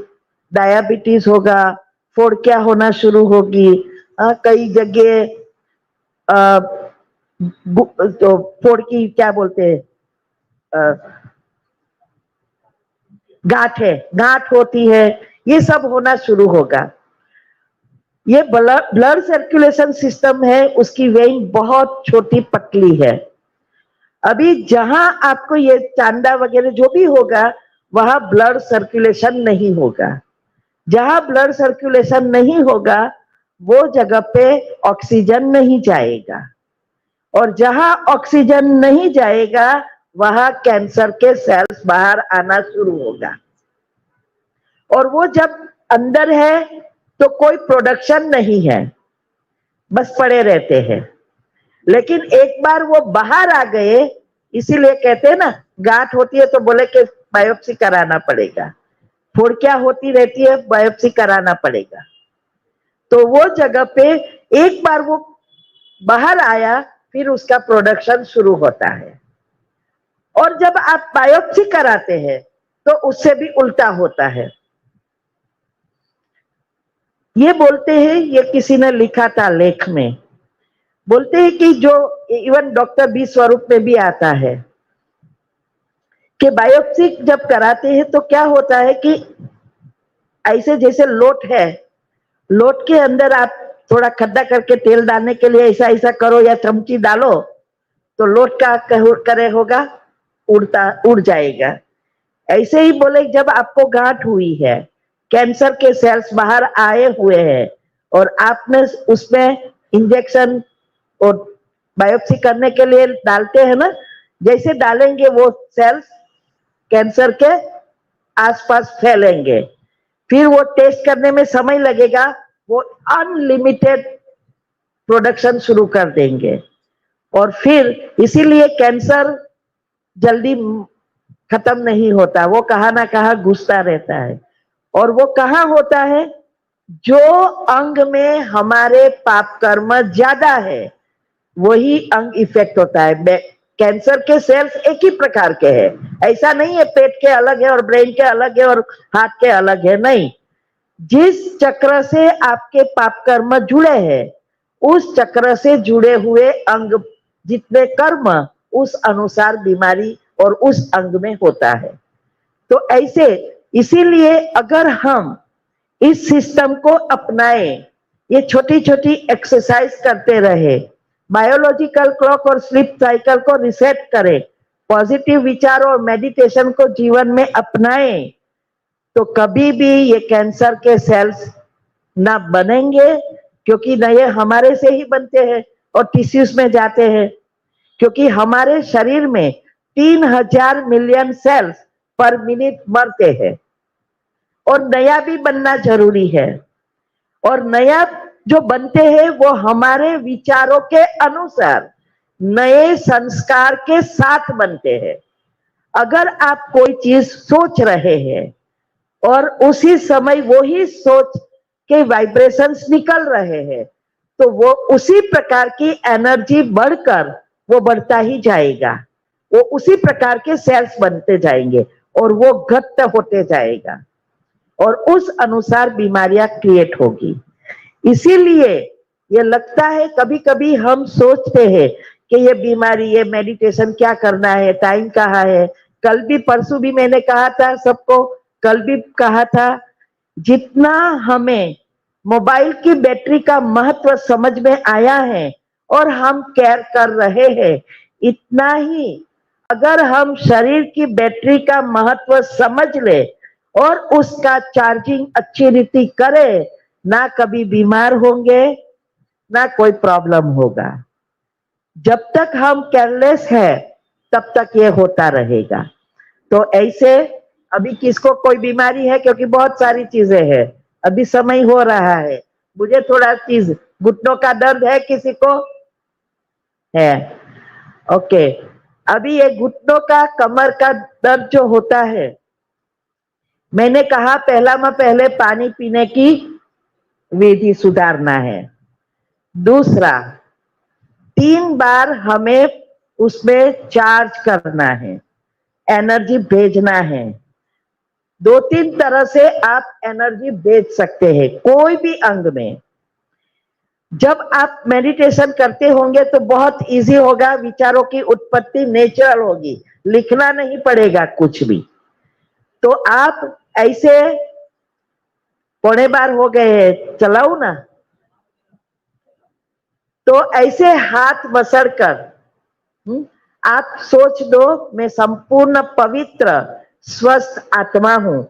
डायबिटीज होगा, फोड़किया होना शुरू होगी, कई जगह तो फोड़की क्या बोलते हैं, गांठ होती है, ये सब होना शुरू होगा। ये ब्लड सर्कुलेशन सिस्टम है, उसकी वेन बहुत छोटी पतली है। अभी जहां आपको ये चांदा वगैरह जो भी होगा, वहां ब्लड सर्कुलेशन नहीं होगा। जहां ब्लड सर्कुलेशन नहीं होगा, वो जगह पे ऑक्सीजन नहीं जाएगा, और जहां ऑक्सीजन नहीं जाएगा, वहां कैंसर के सेल्स बाहर आना शुरू होगा। और वो जब अंदर है तो कोई प्रोडक्शन नहीं है, बस पड़े रहते हैं। लेकिन एक बार वो बाहर आ गए, इसीलिए कहते हैं ना, गांठ होती है तो बोले कि बायोप्सी कराना पड़ेगा, फोड़किया होती रहती है, बायोप्सी कराना पड़ेगा। तो वो जगह पे एक बार वो बाहर आया, फिर उसका प्रोडक्शन शुरू होता है। और जब आप बायोप्सी कराते हैं तो उससे भी उल्टा होता है। ये बोलते हैं, ये किसी ने लिखा था लेख में, बोलते हैं कि जो इवन डॉक्टर बी स्वरूप में भी आता है कि बायोप्सी जब कराते हैं तो क्या होता है कि ऐसे जैसे लोट है, लोट के अंदर आप थोड़ा खड्डा करके तेल डालने के लिए ऐसा ऐसा करो या चमची डालो, तो लोट का करे होगा, उड़ जाएगा। ऐसे ही बोले, जब आपको गांठ हुई है, कैंसर के सेल्स बाहर आए हुए हैं, और आपने उसमें इंजेक्शन और बायोप्सी करने के लिए डालते हैं ना, जैसे डालेंगे वो सेल्स कैंसर के आसपास फैलेंगे, फिर वो टेस्ट करने में समय लगेगा, वो अनलिमिटेड प्रोडक्शन शुरू कर देंगे। और फिर इसीलिए कैंसर जल्दी खत्म नहीं होता, वो कहाँ ना कहाँ घुसता रहता है। और वो कहाँ होता है, जो अंग में हमारे पाप कर्म ज्यादा है, वही अंग इफेक्ट होता है। कैंसर के सेल्स एक ही प्रकार के हैं, ऐसा नहीं है पेट के अलग है और ब्रेन के अलग है और हाथ के अलग है, नहीं। जिस चक्र से आपके पाप कर्म जुड़े हैं, उस चक्र से जुड़े हुए अंग जितने कर्म, उस अनुसार बीमारी और उस अंग में होता है। तो ऐसे, इसीलिए अगर हम इस सिस्टम को अपनाएं, ये छोटी छोटी एक्सरसाइज करते रहे, बायोलॉजिकल क्लॉक और स्लीप साइकिल को रिसेट करें, पॉजिटिव विचार और मेडिटेशन को जीवन में अपनाएं, तो कभी भी ये कैंसर के सेल्स ना बनेंगे, क्योंकि न ये हमारे से ही बनते हैं और टिश्यूज में जाते हैं। क्योंकि हमारे शरीर में 3000 मिलियन सेल्स पर मिनट मरते हैं, और नया भी बनना जरूरी है। और नया जो बनते हैं वो हमारे विचारों के अनुसार नए संस्कार के साथ बनते हैं। अगर आप कोई चीज सोच रहे हैं और उसी समय वो ही सोच के वाइब्रेशंस निकल रहे हैं, तो वो उसी प्रकार की एनर्जी बढ़कर वो बढ़ता ही जाएगा, वो उसी प्रकार के सेल्स बनते जाएंगे और वो घट्ट होते जाएगा और उस अनुसार बीमारियां क्रिएट होगी। इसीलिए ये लगता है, कभी कभी हम सोचते हैं कि ये बीमारी, ये मेडिटेशन क्या करना है, टाइम कहाँ है। कल भी परसों भी मैंने कहा था सबको, कल भी कहा था, जितना हमें मोबाइल की बैटरी का महत्व समझ में आया है और हम केयर कर रहे हैं, इतना ही अगर हम शरीर की बैटरी का महत्व समझ ले और उसका चार्जिंग अच्छी रीति करें, ना कभी बीमार होंगे, ना कोई प्रॉब्लम होगा। जब तक हम केयरलेस है तब तक ये होता रहेगा। तो ऐसे अभी किसको कोई बीमारी है, क्योंकि बहुत सारी चीजें हैं, अभी समय हो रहा है, मुझे थोड़ा चीज, घुटनों का दर्द है किसी को? है, ओके। अभी ये घुटनों का, कमर का दर्द जो होता है, मैंने कहा पहले पानी पीने की विधि सुधारना है। दूसरा, 3 बार हमें उसमें चार्ज करना है, एनर्जी भेजना है। 2-3 तरह से आप एनर्जी भेज सकते हैं कोई भी अंग में। जब आप मेडिटेशन करते होंगे तो बहुत इजी होगा, विचारों की उत्पत्ति नेचुरल होगी, लिखना नहीं पड़ेगा कुछ भी। तो आप ऐसे 1.25 हो गए हैं, चलाऊ ना, तो ऐसे हाथ मसड़ कर आप सोच दो, मैं संपूर्ण पवित्र स्वस्थ आत्मा हूं।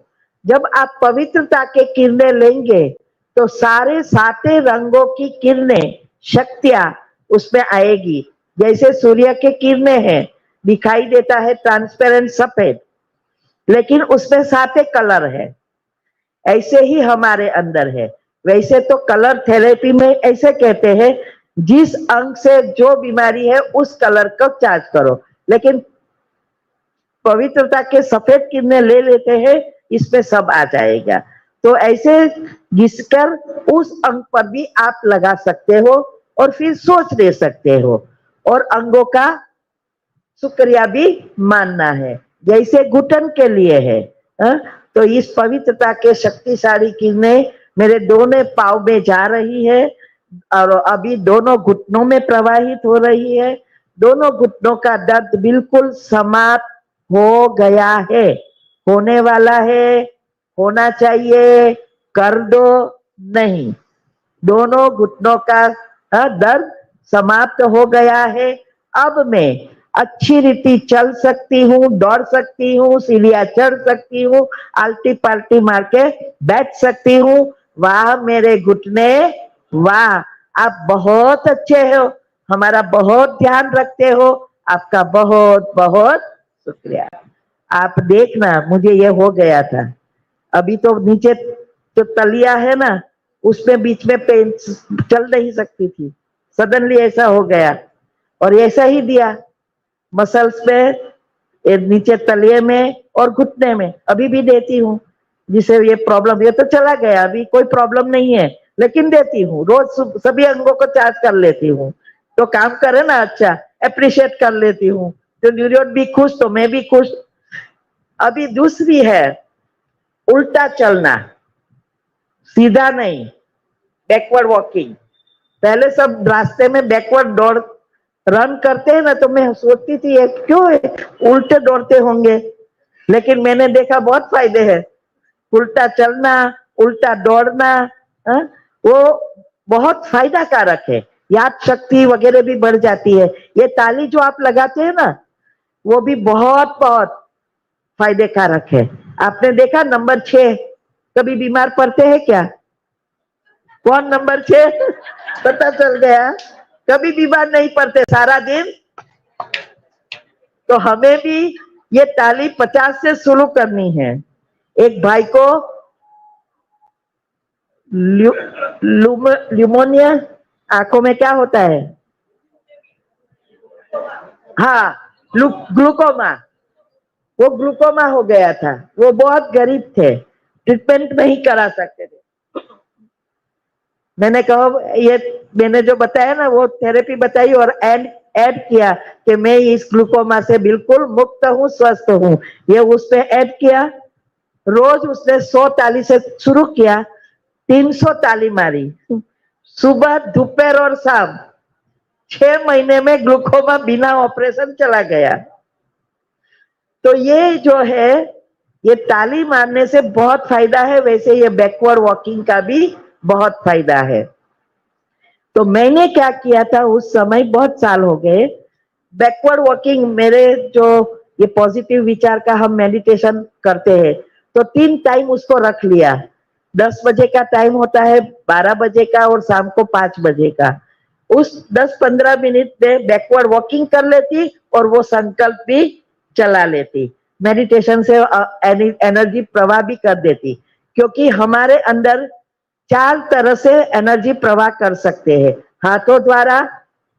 जब आप पवित्रता के किरणें लेंगे तो सारे 7 रंगों की किरणें, शक्तियां उसमें आएगी। जैसे सूर्य के किरणें हैं, दिखाई देता है ट्रांसपेरेंट सफेद, लेकिन उसमें 7 कलर है। ऐसे ही हमारे अंदर है। वैसे तो कलर थेरेपी में ऐसे कहते हैं, जिस अंग से जो बीमारी है उस कलर को चार्ज करो, लेकिन पवित्रता के सफेद किरणें ले लेते हैं, इसमें सब आ जाएगा। तो ऐसे घिसकर उस अंग पर भी आप लगा सकते हो और फिर सोच दे सकते हो, और अंगों का शुक्रिया भी मानना है, जैसे घुटन के लिए है। तो इस पवित्रता के शक्तिशाली किरणें मेरे दोनों पांव में जा रही है और अभी दोनों घुटनों में प्रवाहित हो रही है। दोनों घुटनों का दर्द बिल्कुल समाप्त हो गया है, होने वाला है, होना चाहिए, कर दो नहीं। दोनों घुटनों का दर्द समाप्त हो गया है। अब मैं अच्छी रीति चल सकती हूँ, दौड़ सकती हूँ, सीढ़ियां चढ़ सकती हूँ, आलटी पालटी मार के बैठ सकती हूँ। वाह मेरे घुटने, वाह, आप बहुत अच्छे हो, हमारा बहुत ध्यान रखते हो, आपका बहुत बहुत शुक्रिया। आप देखना, मुझे ये हो गया था। अभी तो नीचे जो तलिया है ना, उसमें बीच में पेन चल नहीं सकती थी, सडनली ऐसा हो गया। और ऐसा ही दिया मसल्स में, नीचे तलिए में और घुटने में, अभी भी देती हूँ। जिसे ये प्रॉब्लम, ये तो चला गया, अभी कोई प्रॉब्लम नहीं है, लेकिन देती हूँ रोज, सभी अंगों को चार्ज कर लेती हूँ। तो काम करे ना, अच्छा अप्रिशिएट कर लेती हूँ, तो न्यूरोन भी खुश तो मैं भी खुश। अभी दूसरी है उल्टा चलना, सीधा नहीं, बैकवर्ड वॉकिंग। पहले सब रास्ते में बैकवर्ड दौड़ रन करते हैं ना, तो मैं सोचती थी ये क्यों उल्टे दौड़ते होंगे, लेकिन मैंने देखा बहुत फायदे हैं। उल्टा चलना, उल्टा दौड़ना, वो बहुत फायदा कारक है, याद शक्ति वगैरह भी बढ़ जाती है। ये ताली जो आप लगाते हैं ना, वो भी बहुत बहुत फायदे कारक है। आपने देखा नंबर 6 कभी बीमार पड़ते हैं क्या? कौन नंबर 6? पता चल गया, कभी बीमार नहीं पड़ते सारा दिन। तो हमें भी ये ताली 50 से शुरू करनी है। एक भाई को ल्यूमोनिया, आंखों में क्या होता है, हाँ ग्लूकोमा, वो ग्लूकोमा हो गया था। वो बहुत गरीब थे, ट्रीटमेंट नहीं करा सकते थे। मैंने कहा ये मैंने जो बताया ना वो थेरेपी बताई और ऐड किया कि मैं इस ग्लूकोमा से बिल्कुल मुक्त हूँ, स्वस्थ हूँ। ये उस पे ऐड किया। रोज उसने 100 ताली से शुरू किया, 300 ताली मारी, सुबह दोपहर और शाम। 6 महीने में ग्लूकोमा बिना ऑपरेशन चला गया। तो ये जो है, ये ताली मारने से बहुत फायदा है। वैसे ये बैकवर्ड वॉकिंग का भी बहुत फायदा है। तो मैंने क्या किया था उस समय, बहुत साल हो गए, बैकवर्ड वॉकिंग, मेरे जो ये पॉजिटिव विचार का हम मेडिटेशन करते हैं, तो 3 टाइम उसको रख लिया। 10 बजे का टाइम होता है, 12 बजे का और शाम को 5 बजे का। उस 10-15 मिनट में बैकवर्ड वॉकिंग कर लेती और वो संकल्प भी चला लेती। मेडिटेशन से एनर्जी प्रवाह भी कर देती, क्योंकि हमारे अंदर 4 तरह से एनर्जी प्रवाह कर सकते हैं, हाथों द्वारा,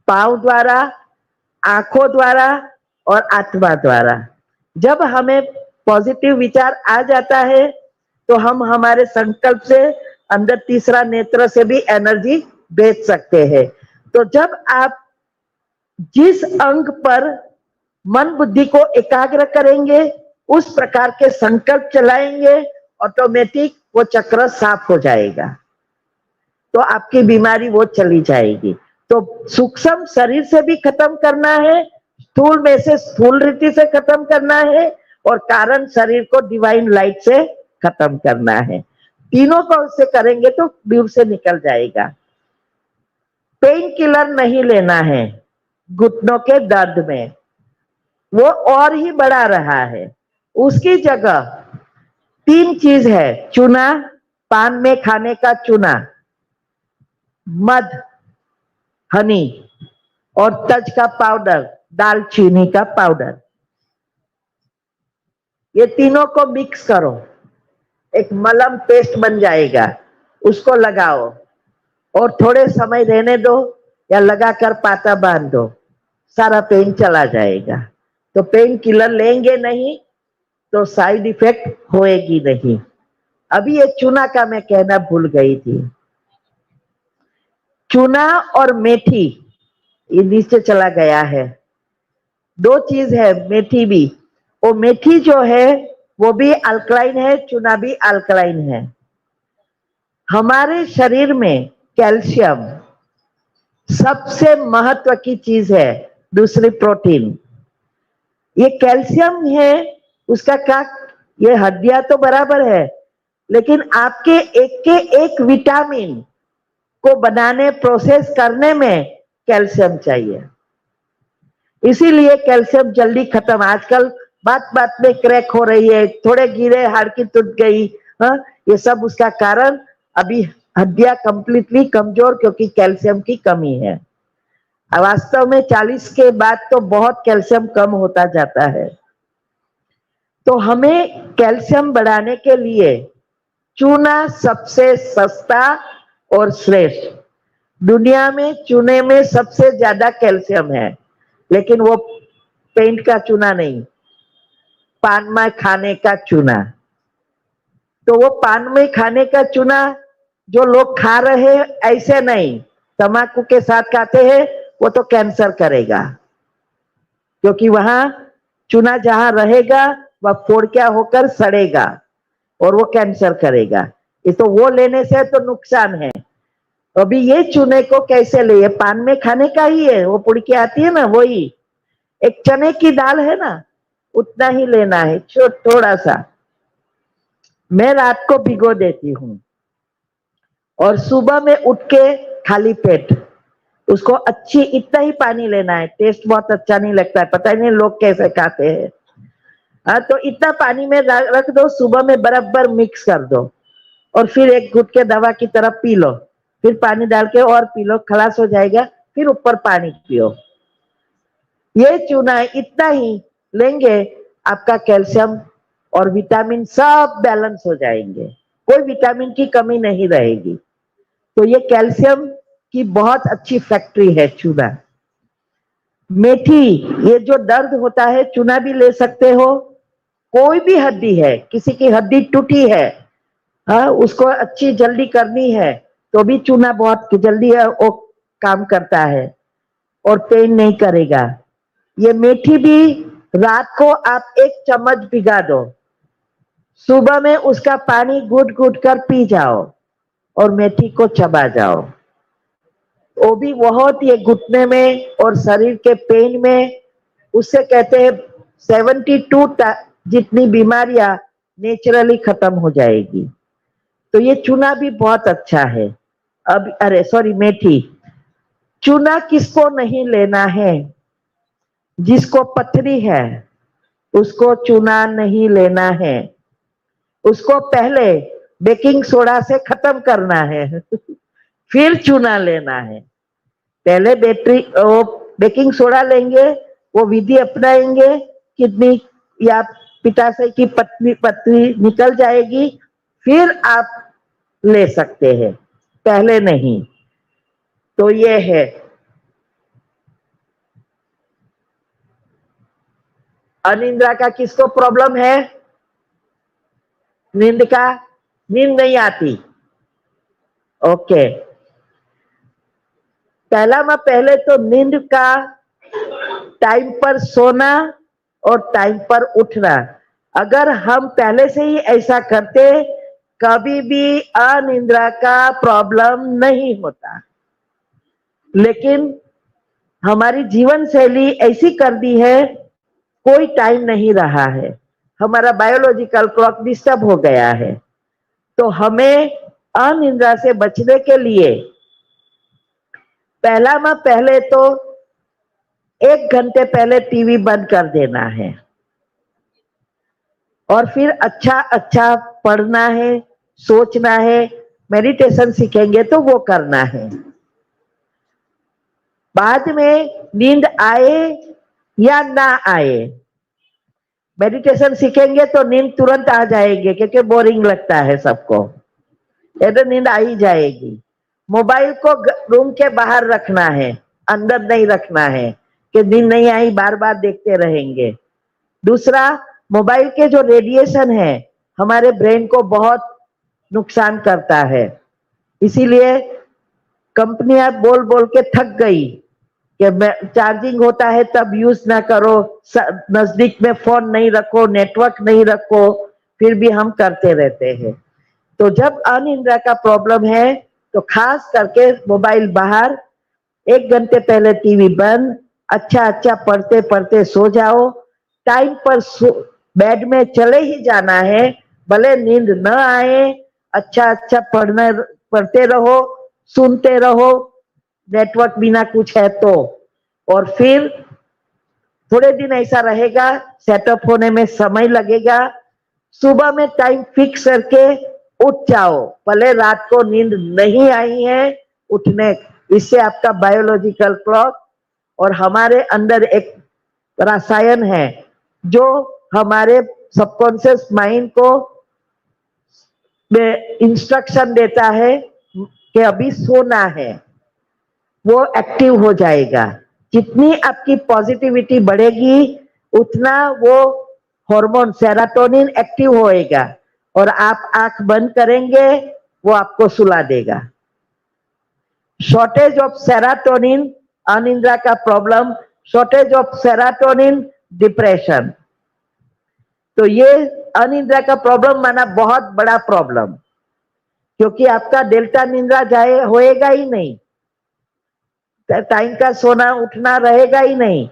पांव द्वारा, आंखों द्वारा और आत्मा द्वारा। जब हमें पॉजिटिव विचार आ जाता है तो हम हमारे संकल्प से अंदर तीसरा नेत्र से भी एनर्जी भेज सकते हैं। तो जब आप जिस अंग पर मन बुद्धि को एकाग्र करेंगे, उस प्रकार के संकल्प चलाएंगे, ऑटोमेटिक वो चक्र साफ हो जाएगा, तो आपकी बीमारी वो चली जाएगी। तो सूक्ष्म शरीर से भी खत्म करना है, स्थूल में से स्थूल रीति से खत्म करना है, और कारण शरीर को डिवाइन लाइट से खत्म करना है। तीनों को उससे करेंगे तो दूर से निकल जाएगा। पेन किलर नहीं लेना है घुटनों के दर्द में, वो और ही बढ़ा रहा है। उसकी जगह 3 चीज है, चूना, पान में खाने का चूना, मध, हनी, और तज का पाउडर, दालचीनी का पाउडर, ये तीनों को मिक्स करो, एक मलम पेस्ट बन जाएगा। उसको लगाओ और थोड़े समय रहने दो, या लगाकर पाता बांध दो, सारा पेन चला जाएगा। तो पेन किलर लेंगे नहीं तो साइड इफेक्ट होएगी नहीं। अभी ये चूना का मैं कहना भूल गई थी। चूना और मेथी, ये नीचे चला गया है। 2 चीज है, मेथी भी, वो मेथी जो है वो भी अल्कलाइन है, चूना भी अल्कलाइन है। हमारे शरीर में कैल्शियम सबसे महत्व की चीज है, दूसरी प्रोटीन। ये कैल्शियम है, उसका क्या, ये हड्डियां तो बराबर है, लेकिन आपके एक के एक विटामिन को बनाने, प्रोसेस करने में कैल्शियम चाहिए। इसीलिए कैल्शियम जल्दी खत्म। आजकल बात बात में क्रैक हो रही है, थोड़े गिरे हाड़की टूट गई, हाँ, ये सब उसका कारण अभी हड्डियां कंप्लीटली कमजोर, क्योंकि कैल्शियम की कमी है। वास्तव में 40 के बाद तो बहुत कैल्शियम कम होता जाता है। तो हमें कैल्शियम बढ़ाने के लिए चूना सबसे सस्ता और श्रेष्ठ। दुनिया में चूने में सबसे ज्यादा कैल्शियम है, लेकिन वो पेंट का चूना नहीं, पान में खाने का चूना। तो वो पान में खाने का चूना जो लोग खा रहे हैं, ऐसे नहीं, तंबाकू के साथ खाते हैं, वो तो कैंसर करेगा, क्योंकि वहां चूना जहां रहेगा वह फोड़किया होकर सड़ेगा और वो कैंसर करेगा। ये तो वो लेने से तो नुकसान है। अभी ये चूने को कैसे ले, पान में खाने का ही है, वो पुड़की आती है ना, वही एक चने की दाल है ना, उतना ही लेना है, थोड़ा सा। मैं रात को भिगो देती हूँ और सुबह में उठ के खाली पेट उसको अच्छी, इतना ही पानी लेना है। टेस्ट बहुत अच्छा नहीं लगता है, पता नहीं लोग कैसे खाते हैं। हाँ, तो इतना पानी में रख दो, सुबह में बराबर मिक्स कर दो और फिर एक घुट के दवा की तरह पी लो, फिर पानी डाल के और पी लो, खलास हो जाएगा, फिर ऊपर पानी पियो। ये चूना इतना ही लेंगे आपका कैल्शियम और विटामिन सब बैलेंस हो जाएंगे, कोई विटामिन की कमी नहीं रहेगी। तो ये कैल्शियम की बहुत अच्छी फैक्ट्री है चूना। मेथी, ये जो दर्द होता है चूना भी ले सकते हो। कोई भी हड्डी है, किसी की हड्डी टूटी है, हाँ, उसको अच्छी जल्दी करनी है तो भी चूना बहुत जल्दी वो काम करता है और पेन नहीं करेगा। ये मेथी भी रात को आप 1 चम्मच भिगा दो, सुबह में उसका पानी घुट घुट कर पी जाओ और मेथी को चबा जाओ। वो भी बहुत, ये घुटने में और शरीर के पेन में, उससे कहते हैं 72 जितनी बीमारियां नेचुरली खत्म हो जाएगी। तो ये चूना भी बहुत अच्छा है। अब अरे सॉरी, मेथी। चूना किसको नहीं लेना है? जिसको पथरी है उसको चूना नहीं लेना है। उसको पहले बेकिंग सोडा से खत्म करना है फिर चूना लेना है। पहले बेकिंग सोडा लेंगे, वो विधि अपनाएंगे, किडनी या पित्ताशय की पथरी निकल जाएगी, फिर आप ले सकते हैं, पहले नहीं। तो ये है। अनिद्रा का किसको प्रॉब्लम है? नींद का, नींद नहीं आती। ओके, पहले तो नींद का टाइम पर सोना और टाइम पर उठना। अगर हम पहले से ही ऐसा करते, कभी भी अनिद्रा का प्रॉब्लम नहीं होता। लेकिन हमारी जीवन शैली ऐसी कर दी है, कोई टाइम नहीं रहा है, हमारा बायोलॉजिकल क्लॉक डिस्टर्ब हो गया है। तो हमें अनिद्रा से बचने के लिए पहले तो 1 घंटे पहले टीवी बंद कर देना है और फिर अच्छा अच्छा पढ़ना है, सोचना है, मेडिटेशन सीखेंगे तो वो करना है। बाद में नींद आए या ना आए, मेडिटेशन सीखेंगे तो नींद तुरंत आ जाएगी, क्योंकि बोरिंग लगता है सबको, ये तो नींद आ ही जाएगी। मोबाइल को रूम के बाहर रखना है, अंदर नहीं रखना है कि नींद नहीं आई बार बार देखते रहेंगे। दूसरा, मोबाइल के जो रेडिएशन है हमारे ब्रेन को बहुत नुकसान करता है। इसीलिए कंपनियां बोल बोल के थक गई कि चार्जिंग होता है तब यूज ना करो, नजदीक में फोन नहीं रखो, नेटवर्क नहीं रखो, फिर भी हम करते रहते हैं। तो जब अनिद्रा का प्रॉब्लम है तो खास करके मोबाइल बाहर, 1 घंटे पहले टीवी बंद, अच्छा अच्छा पढ़ते पढ़ते सो जाओ। टाइम पर बेड में चले ही जाना है, भले नींद न आए, अच्छा अच्छा पढ़ते रहो, सुनते रहो, नेटवर्क बिना कुछ है तो। और फिर थोड़े दिन ऐसा रहेगा, सेटअप होने में समय लगेगा। सुबह में टाइम फिक्स करके उठ जाओ, भले रात को नींद नहीं आई है, उठने, इससे आपका बायोलॉजिकल क्लॉक और हमारे अंदर एक रसायन है जो हमारे सबकॉन्शियस माइंड को इंस्ट्रक्शन देता है कि अभी सोना है, वो एक्टिव हो जाएगा। जितनी आपकी पॉजिटिविटी बढ़ेगी उतना वो हार्मोन सेरोटोनिन एक्टिव होएगा और आप आंख बंद करेंगे, वो आपको सुला देगा। शॉर्टेज ऑफ सेरोटोनिन, अनिद्रा का problem, shortage of serotonin, depression. तो ये अनिद्रा का प्रॉब्लम माना बहुत बड़ा प्रॉब्लम, क्योंकि आपका डेल्टा निद्रा जाए होएगा ही नहीं, टाइम का सोना उठना रहेगा ही नहीं।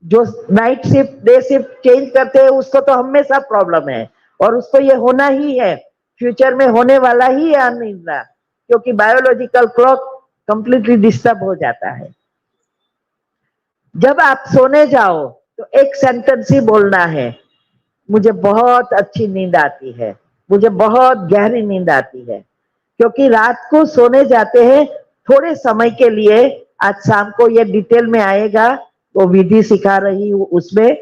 जो night shift day shift change करते हैं उसको तो हमेशा प्रॉब्लम है और उसको ये होना ही है, फ्यूचर में होने वाला ही है अनिद्रा, क्योंकि बायोलॉजिकल क्लॉक कंप्लीटली डिस्टर्ब हो जाता है। जब आप सोने जाओ तो एक सेंटेंस ही बोलना है, मुझे बहुत अच्छी नींद आती है, मुझे बहुत गहरी नींद आती है। क्योंकि रात को सोने जाते हैं थोड़े समय के लिए, आज शाम को ये डिटेल में आएगा, वो विधि सिखा रही हूँ उसमें,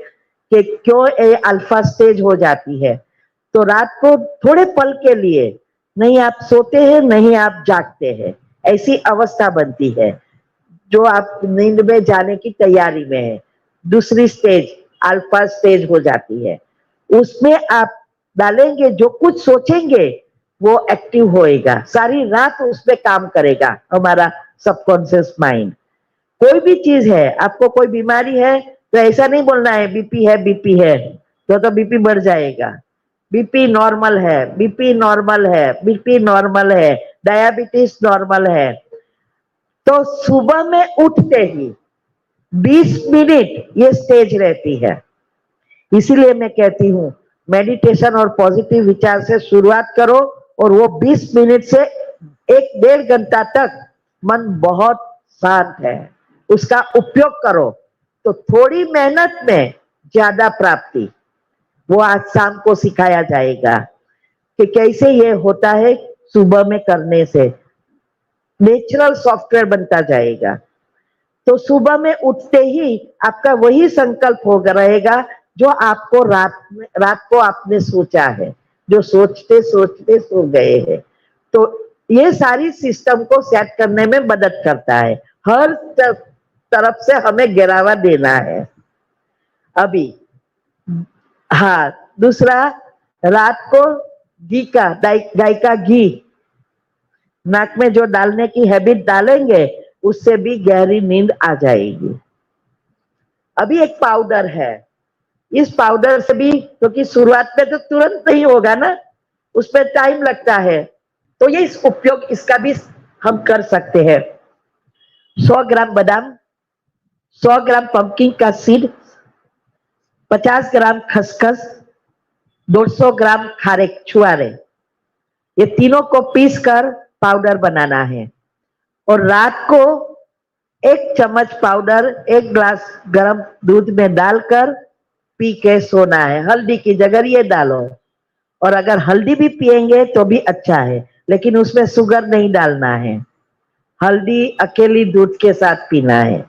कि क्यों ये अल्फा स्टेज हो जाती है। तो रात को थोड़े पल के लिए नहीं आप सोते हैं, नहीं आप जागते हैं, ऐसी अवस्था बनती है जो आप नींद में जाने की तैयारी में है। दूसरी स्टेज अल्फा स्टेज हो जाती है, उसमें आप डालेंगे, जो कुछ सोचेंगे वो एक्टिव होएगा, सारी रात उसमें काम करेगा हमारा सबकॉन्शियस माइंड। कोई भी चीज है, आपको कोई बीमारी है तो ऐसा नहीं बोलना है बीपी है, बीपी है, तो बीपी बढ़ जाएगा। बीपी नॉर्मल है, बीपी नॉर्मल है, बीपी नॉर्मल है, डायबिटीज नॉर्मल है। तो सुबह में उठते ही 20 मिनट ये स्टेज रहती है। इसीलिए मैं कहती हूं मेडिटेशन और पॉजिटिव विचार से शुरुआत करो, और वो 20 मिनट से 1-1.5 घंटा तक मन बहुत शांत है, उसका उपयोग करो तो थोड़ी मेहनत में ज्यादा प्राप्ति। वो आज शाम को सिखाया जाएगा कि कैसे ये होता है। सुबह में करने से नेचुरल सॉफ्टवेयर बनता जाएगा। तो सुबह में उठते ही आपका वही संकल्प हो रहेगा जो आपको रात को आपने सोचा है, जो सोचते सोचते सो गए हैं। तो ये सारी सिस्टम को सेट करने में मदद करता है, हर तरफ से हमें गिरावा देना है। अभी हाँ, दूसरा, रात को घी का गाय का घी नाक में जो डालने की हैबिट डालेंगे उससे भी गहरी नींद आ जाएगी। अभी एक पाउडर है, इस पाउडर से भी, क्योंकि शुरुआत में तो तुरंत नहीं होगा ना, उसमें टाइम लगता है, तो ये इस उपयोग इसका भी हम कर सकते हैं। 100 ग्राम बादाम, 100 ग्राम पंपकिन का सीड, 50 ग्राम खसखस, 200 ग्राम खारे छुआरे, ये तीनों को पीस कर पाउडर बनाना है। और रात को 1 चम्मच पाउडर 1 ग्लास गर्म दूध में डालकर पी के सोना है। हल्दी की जगह ये डालो, और अगर हल्दी भी पिएंगे तो भी अच्छा है, लेकिन उसमें शुगर नहीं डालना है, हल्दी अकेली दूध के साथ पीना है,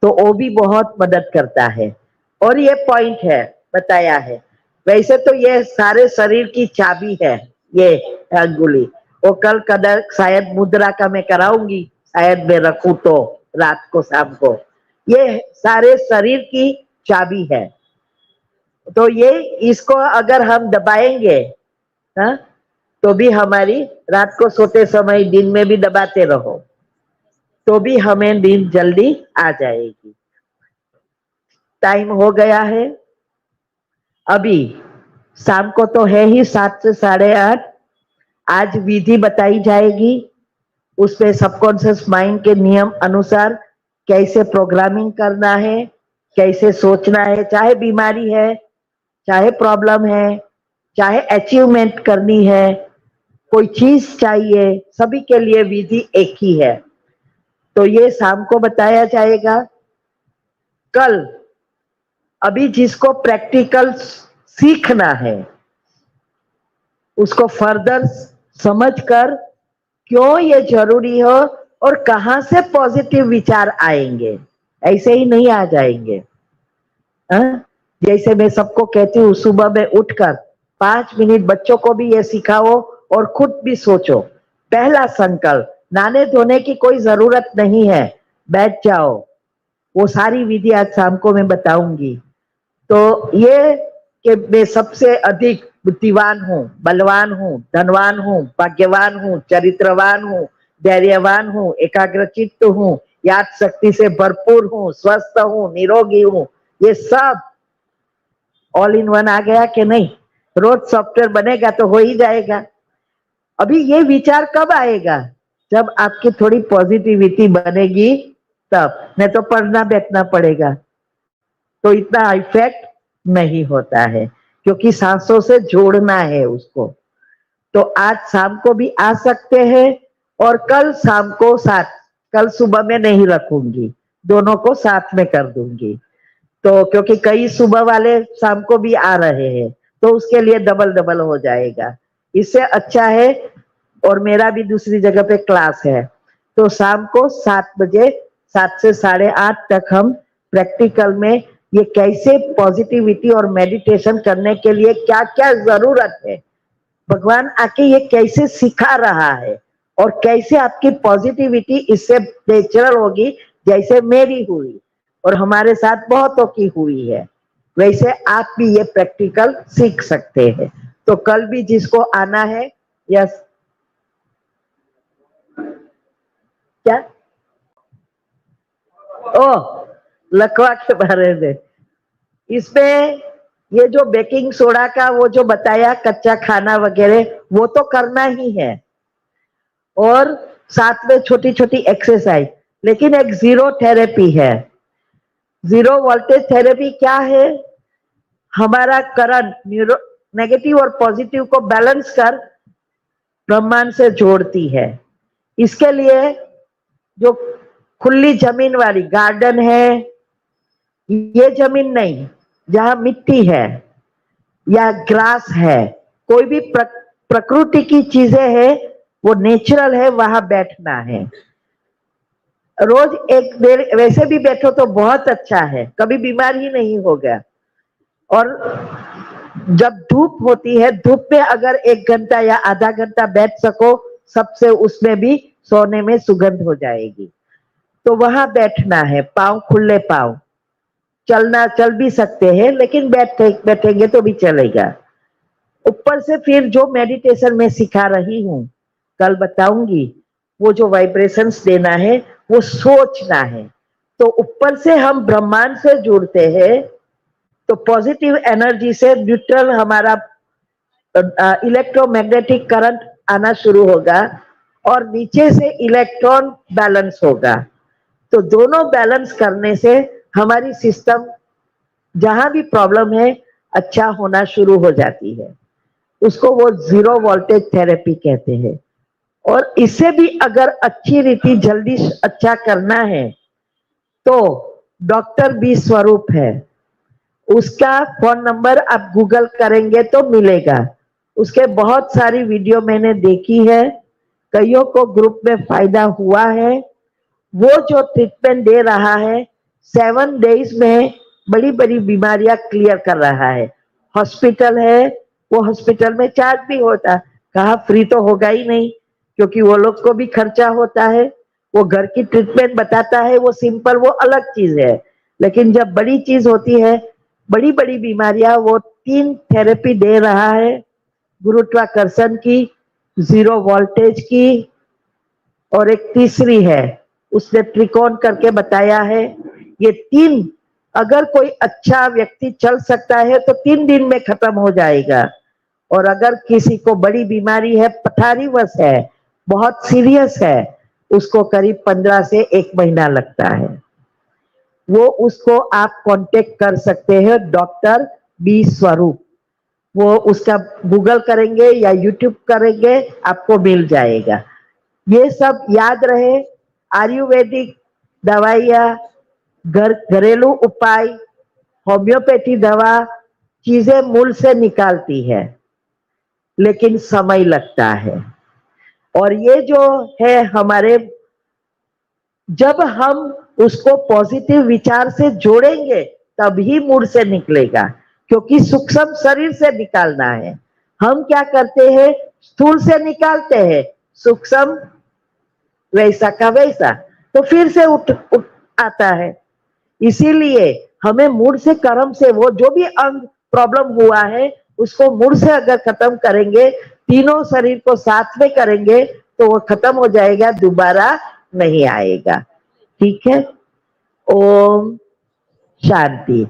तो वो भी बहुत मदद करता है। और ये पॉइंट है बताया है, वैसे तो ये सारे शरीर की चाबी है ये अंगुली। वो कल कदर शायद मुद्रा का मैं कराऊंगी, शायद मैं रखूं तो रात को शाम को, ये सारे शरीर की चाबी है। तो ये इसको अगर हम दबाएंगे हा? तो भी हमारी रात को सोते समय दिन में भी दबाते रहो तो भी हमें नींद जल्दी आ जाएगी। टाइम हो गया है, अभी शाम को तो है ही 7 से 8:30। आज विधि बताई जाएगी, उसमें सबकॉन्शियस माइंड के नियम अनुसार कैसे प्रोग्रामिंग करना है, कैसे सोचना है, चाहे बीमारी है, चाहे प्रॉब्लम है, चाहे अचीवमेंट करनी है, कोई चीज चाहिए, सभी के लिए विधि एक ही है। तो ये शाम को बताया जाएगा। कल अभी जिसको प्रैक्टिकल सीखना है उसको फर्दर समझकर क्यों ये जरूरी हो और कहां से पॉजिटिव विचार आएंगे, ऐसे ही नहीं आ जाएंगे। जैसे मैं सबको कहती हूँ सुबह में उठकर 5 मिनट बच्चों को भी ये सिखाओ और खुद भी सोचो। पहला संकल्प, नहाने धोने की कोई जरूरत नहीं है, बैठ जाओ। वो सारी विधि आज शाम को मैं बताऊंगी। तो ये कि मैं सबसे अधिक बुद्धिवान हूँ, बलवान हूँ, धनवान हूँ, भाग्यवान हूँ, चरित्रवान हूँ, धैर्यवान हूँ, एकाग्रचित्त हूँ, याद शक्ति से भरपूर हूँ, स्वस्थ हूँ, निरोगी हूँ, ये सब ऑल इन वन आ गया कि नहीं? रोज सॉफ्टवेयर बनेगा तो हो ही जाएगा। अभी ये विचार कब आएगा? जब आपकी थोड़ी पॉजिटिविटी बनेगी तब, नहीं तो पढ़ना बैठना पड़ेगा तो इतना इफेक्ट नहीं होता है, क्योंकि सांसों से जोड़ना है उसको। तो आज शाम को भी आ सकते हैं और कल शाम को साथ, कल सुबह में नहीं रखूंगी, दोनों को साथ में कर दूंगी। तो क्योंकि कई सुबह वाले शाम को भी आ रहे हैं तो उसके लिए डबल डबल हो जाएगा, इससे अच्छा है। और मेरा भी दूसरी जगह पे क्लास है, तो शाम को 7 बजे 7 से 8:30 तक हम प्रैक्टिकल में ये कैसे पॉजिटिविटी और मेडिटेशन करने के लिए क्या क्या जरूरत है, भगवान आके ये कैसे सिखा रहा है और कैसे आपकी पॉजिटिविटी इससे नेचुरल होगी, जैसे मेरी हुई और हमारे साथ बहुतों की हुई है, वैसे आप भी ये प्रैक्टिकल सीख सकते हैं। तो कल भी जिसको आना है, यस क्या, ओ लकवा के बारे में, इसमें ये जो बेकिंग सोडा का वो जो बताया कच्चा खाना वगैरह वो तो करना ही है, और साथ में छोटी छोटी एक्सरसाइज, लेकिन एक जीरो थेरेपी है। जीरो वोल्टेज थेरेपी क्या है, हमारा करंट न्यूरो नेगेटिव और पॉजिटिव को बैलेंस कर ब्रह्मांड से जोड़ती है। इसके लिए जो खुली जमीन वाली गार्डन है, ये जमीन नहीं जहां मिट्टी है या ग्रास है, कोई भी प्रकृति की चीजें है वो नेचुरल है, वहां बैठना है। रोज एक देर वैसे भी बैठो तो बहुत अच्छा है, कभी बीमार ही नहीं होगा। और जब धूप होती है, धूप में अगर 1 घंटा या आधा घंटा बैठ सको, सबसे उसमें भी सोने में सुगंध हो जाएगी। तो वहां बैठना है, पांव खुले पांव, चलना चल भी सकते हैं लेकिन बैठेंगे तो भी चलेगा। ऊपर से फिर जो मेडिटेशन में सिखा रही हूं, कल बताऊंगी, वो जो वाइब्रेशंस देना है वो सोचना है। तो ऊपर से हम ब्रह्मांड से जुड़ते हैं, तो पॉजिटिव एनर्जी से न्यूट्रल हमारा इलेक्ट्रोमैग्नेटिक करंट आना शुरू होगा और नीचे से इलेक्ट्रॉन बैलेंस होगा। तो दोनों बैलेंस करने से हमारी सिस्टम जहां भी प्रॉब्लम है अच्छा होना शुरू हो जाती है। उसको वो जीरो वोल्टेज थेरेपी कहते हैं। और इससे भी अगर अच्छी रीति जल्दी अच्छा करना है तो डॉक्टर बी स्वरूप है, उसका फोन नंबर आप गूगल करेंगे तो मिलेगा। उसके बहुत सारी वीडियो मैंने देखी है, कईयों को ग्रुप में फायदा हुआ है। वो जो ट्रीटमेंट दे रहा है 7 डेज में बड़ी बड़ी बीमारियां क्लियर कर रहा है। हॉस्पिटल है, वो हॉस्पिटल में चार्ज भी होता, कहा फ्री तो होगा ही नहीं, क्योंकि वो लोग को भी खर्चा होता है। वो घर की ट्रीटमेंट बताता है, वो सिंपल, वो अलग चीज है। लेकिन जब बड़ी चीज होती है, बड़ी बड़ी बीमारियां, वो 3 थेरेपी दे रहा है, गुरुत्वाकर्षण की, जीरो वोल्टेज की, और एक तीसरी है उसने त्रिकोण करके बताया है। ये 3 अगर कोई अच्छा व्यक्ति चल सकता है तो 3 दिन में खत्म हो जाएगा। और अगर किसी को बड़ी बीमारी है, पथारीवश है, बहुत सीरियस है, उसको करीब 15 से 1 महीना लगता है। वो उसको आप कांटेक्ट कर सकते हैं, डॉक्टर बी स्वरूप। वो उसका गूगल करेंगे या यूट्यूब करेंगे, आपको मिल जाएगा। ये सब याद रहे, आयुर्वेदिक दवाइयाँ, घरेलू उपाय, होम्योपैथी दवा चीजें मूल से निकालती है, लेकिन समय लगता है। और ये जो है हमारे, जब हम उसको पॉजिटिव विचार से जोड़ेंगे तभी मूड से निकलेगा, क्योंकि सूक्ष्म शरीर से निकालना है। हम क्या करते हैं, स्थूल से निकालते हैं, सूक्ष्म वैसा का वैसा, तो फिर से उठ आता है। इसीलिए हमें मूड से, कर्म से, वो जो भी अंग प्रॉब्लम हुआ है उसको मूड से अगर खत्म करेंगे, तीनों शरीर को साथ में करेंगे तो वो खत्म हो जाएगा, दोबारा नहीं आएगा। ठीक है, ओम शांति।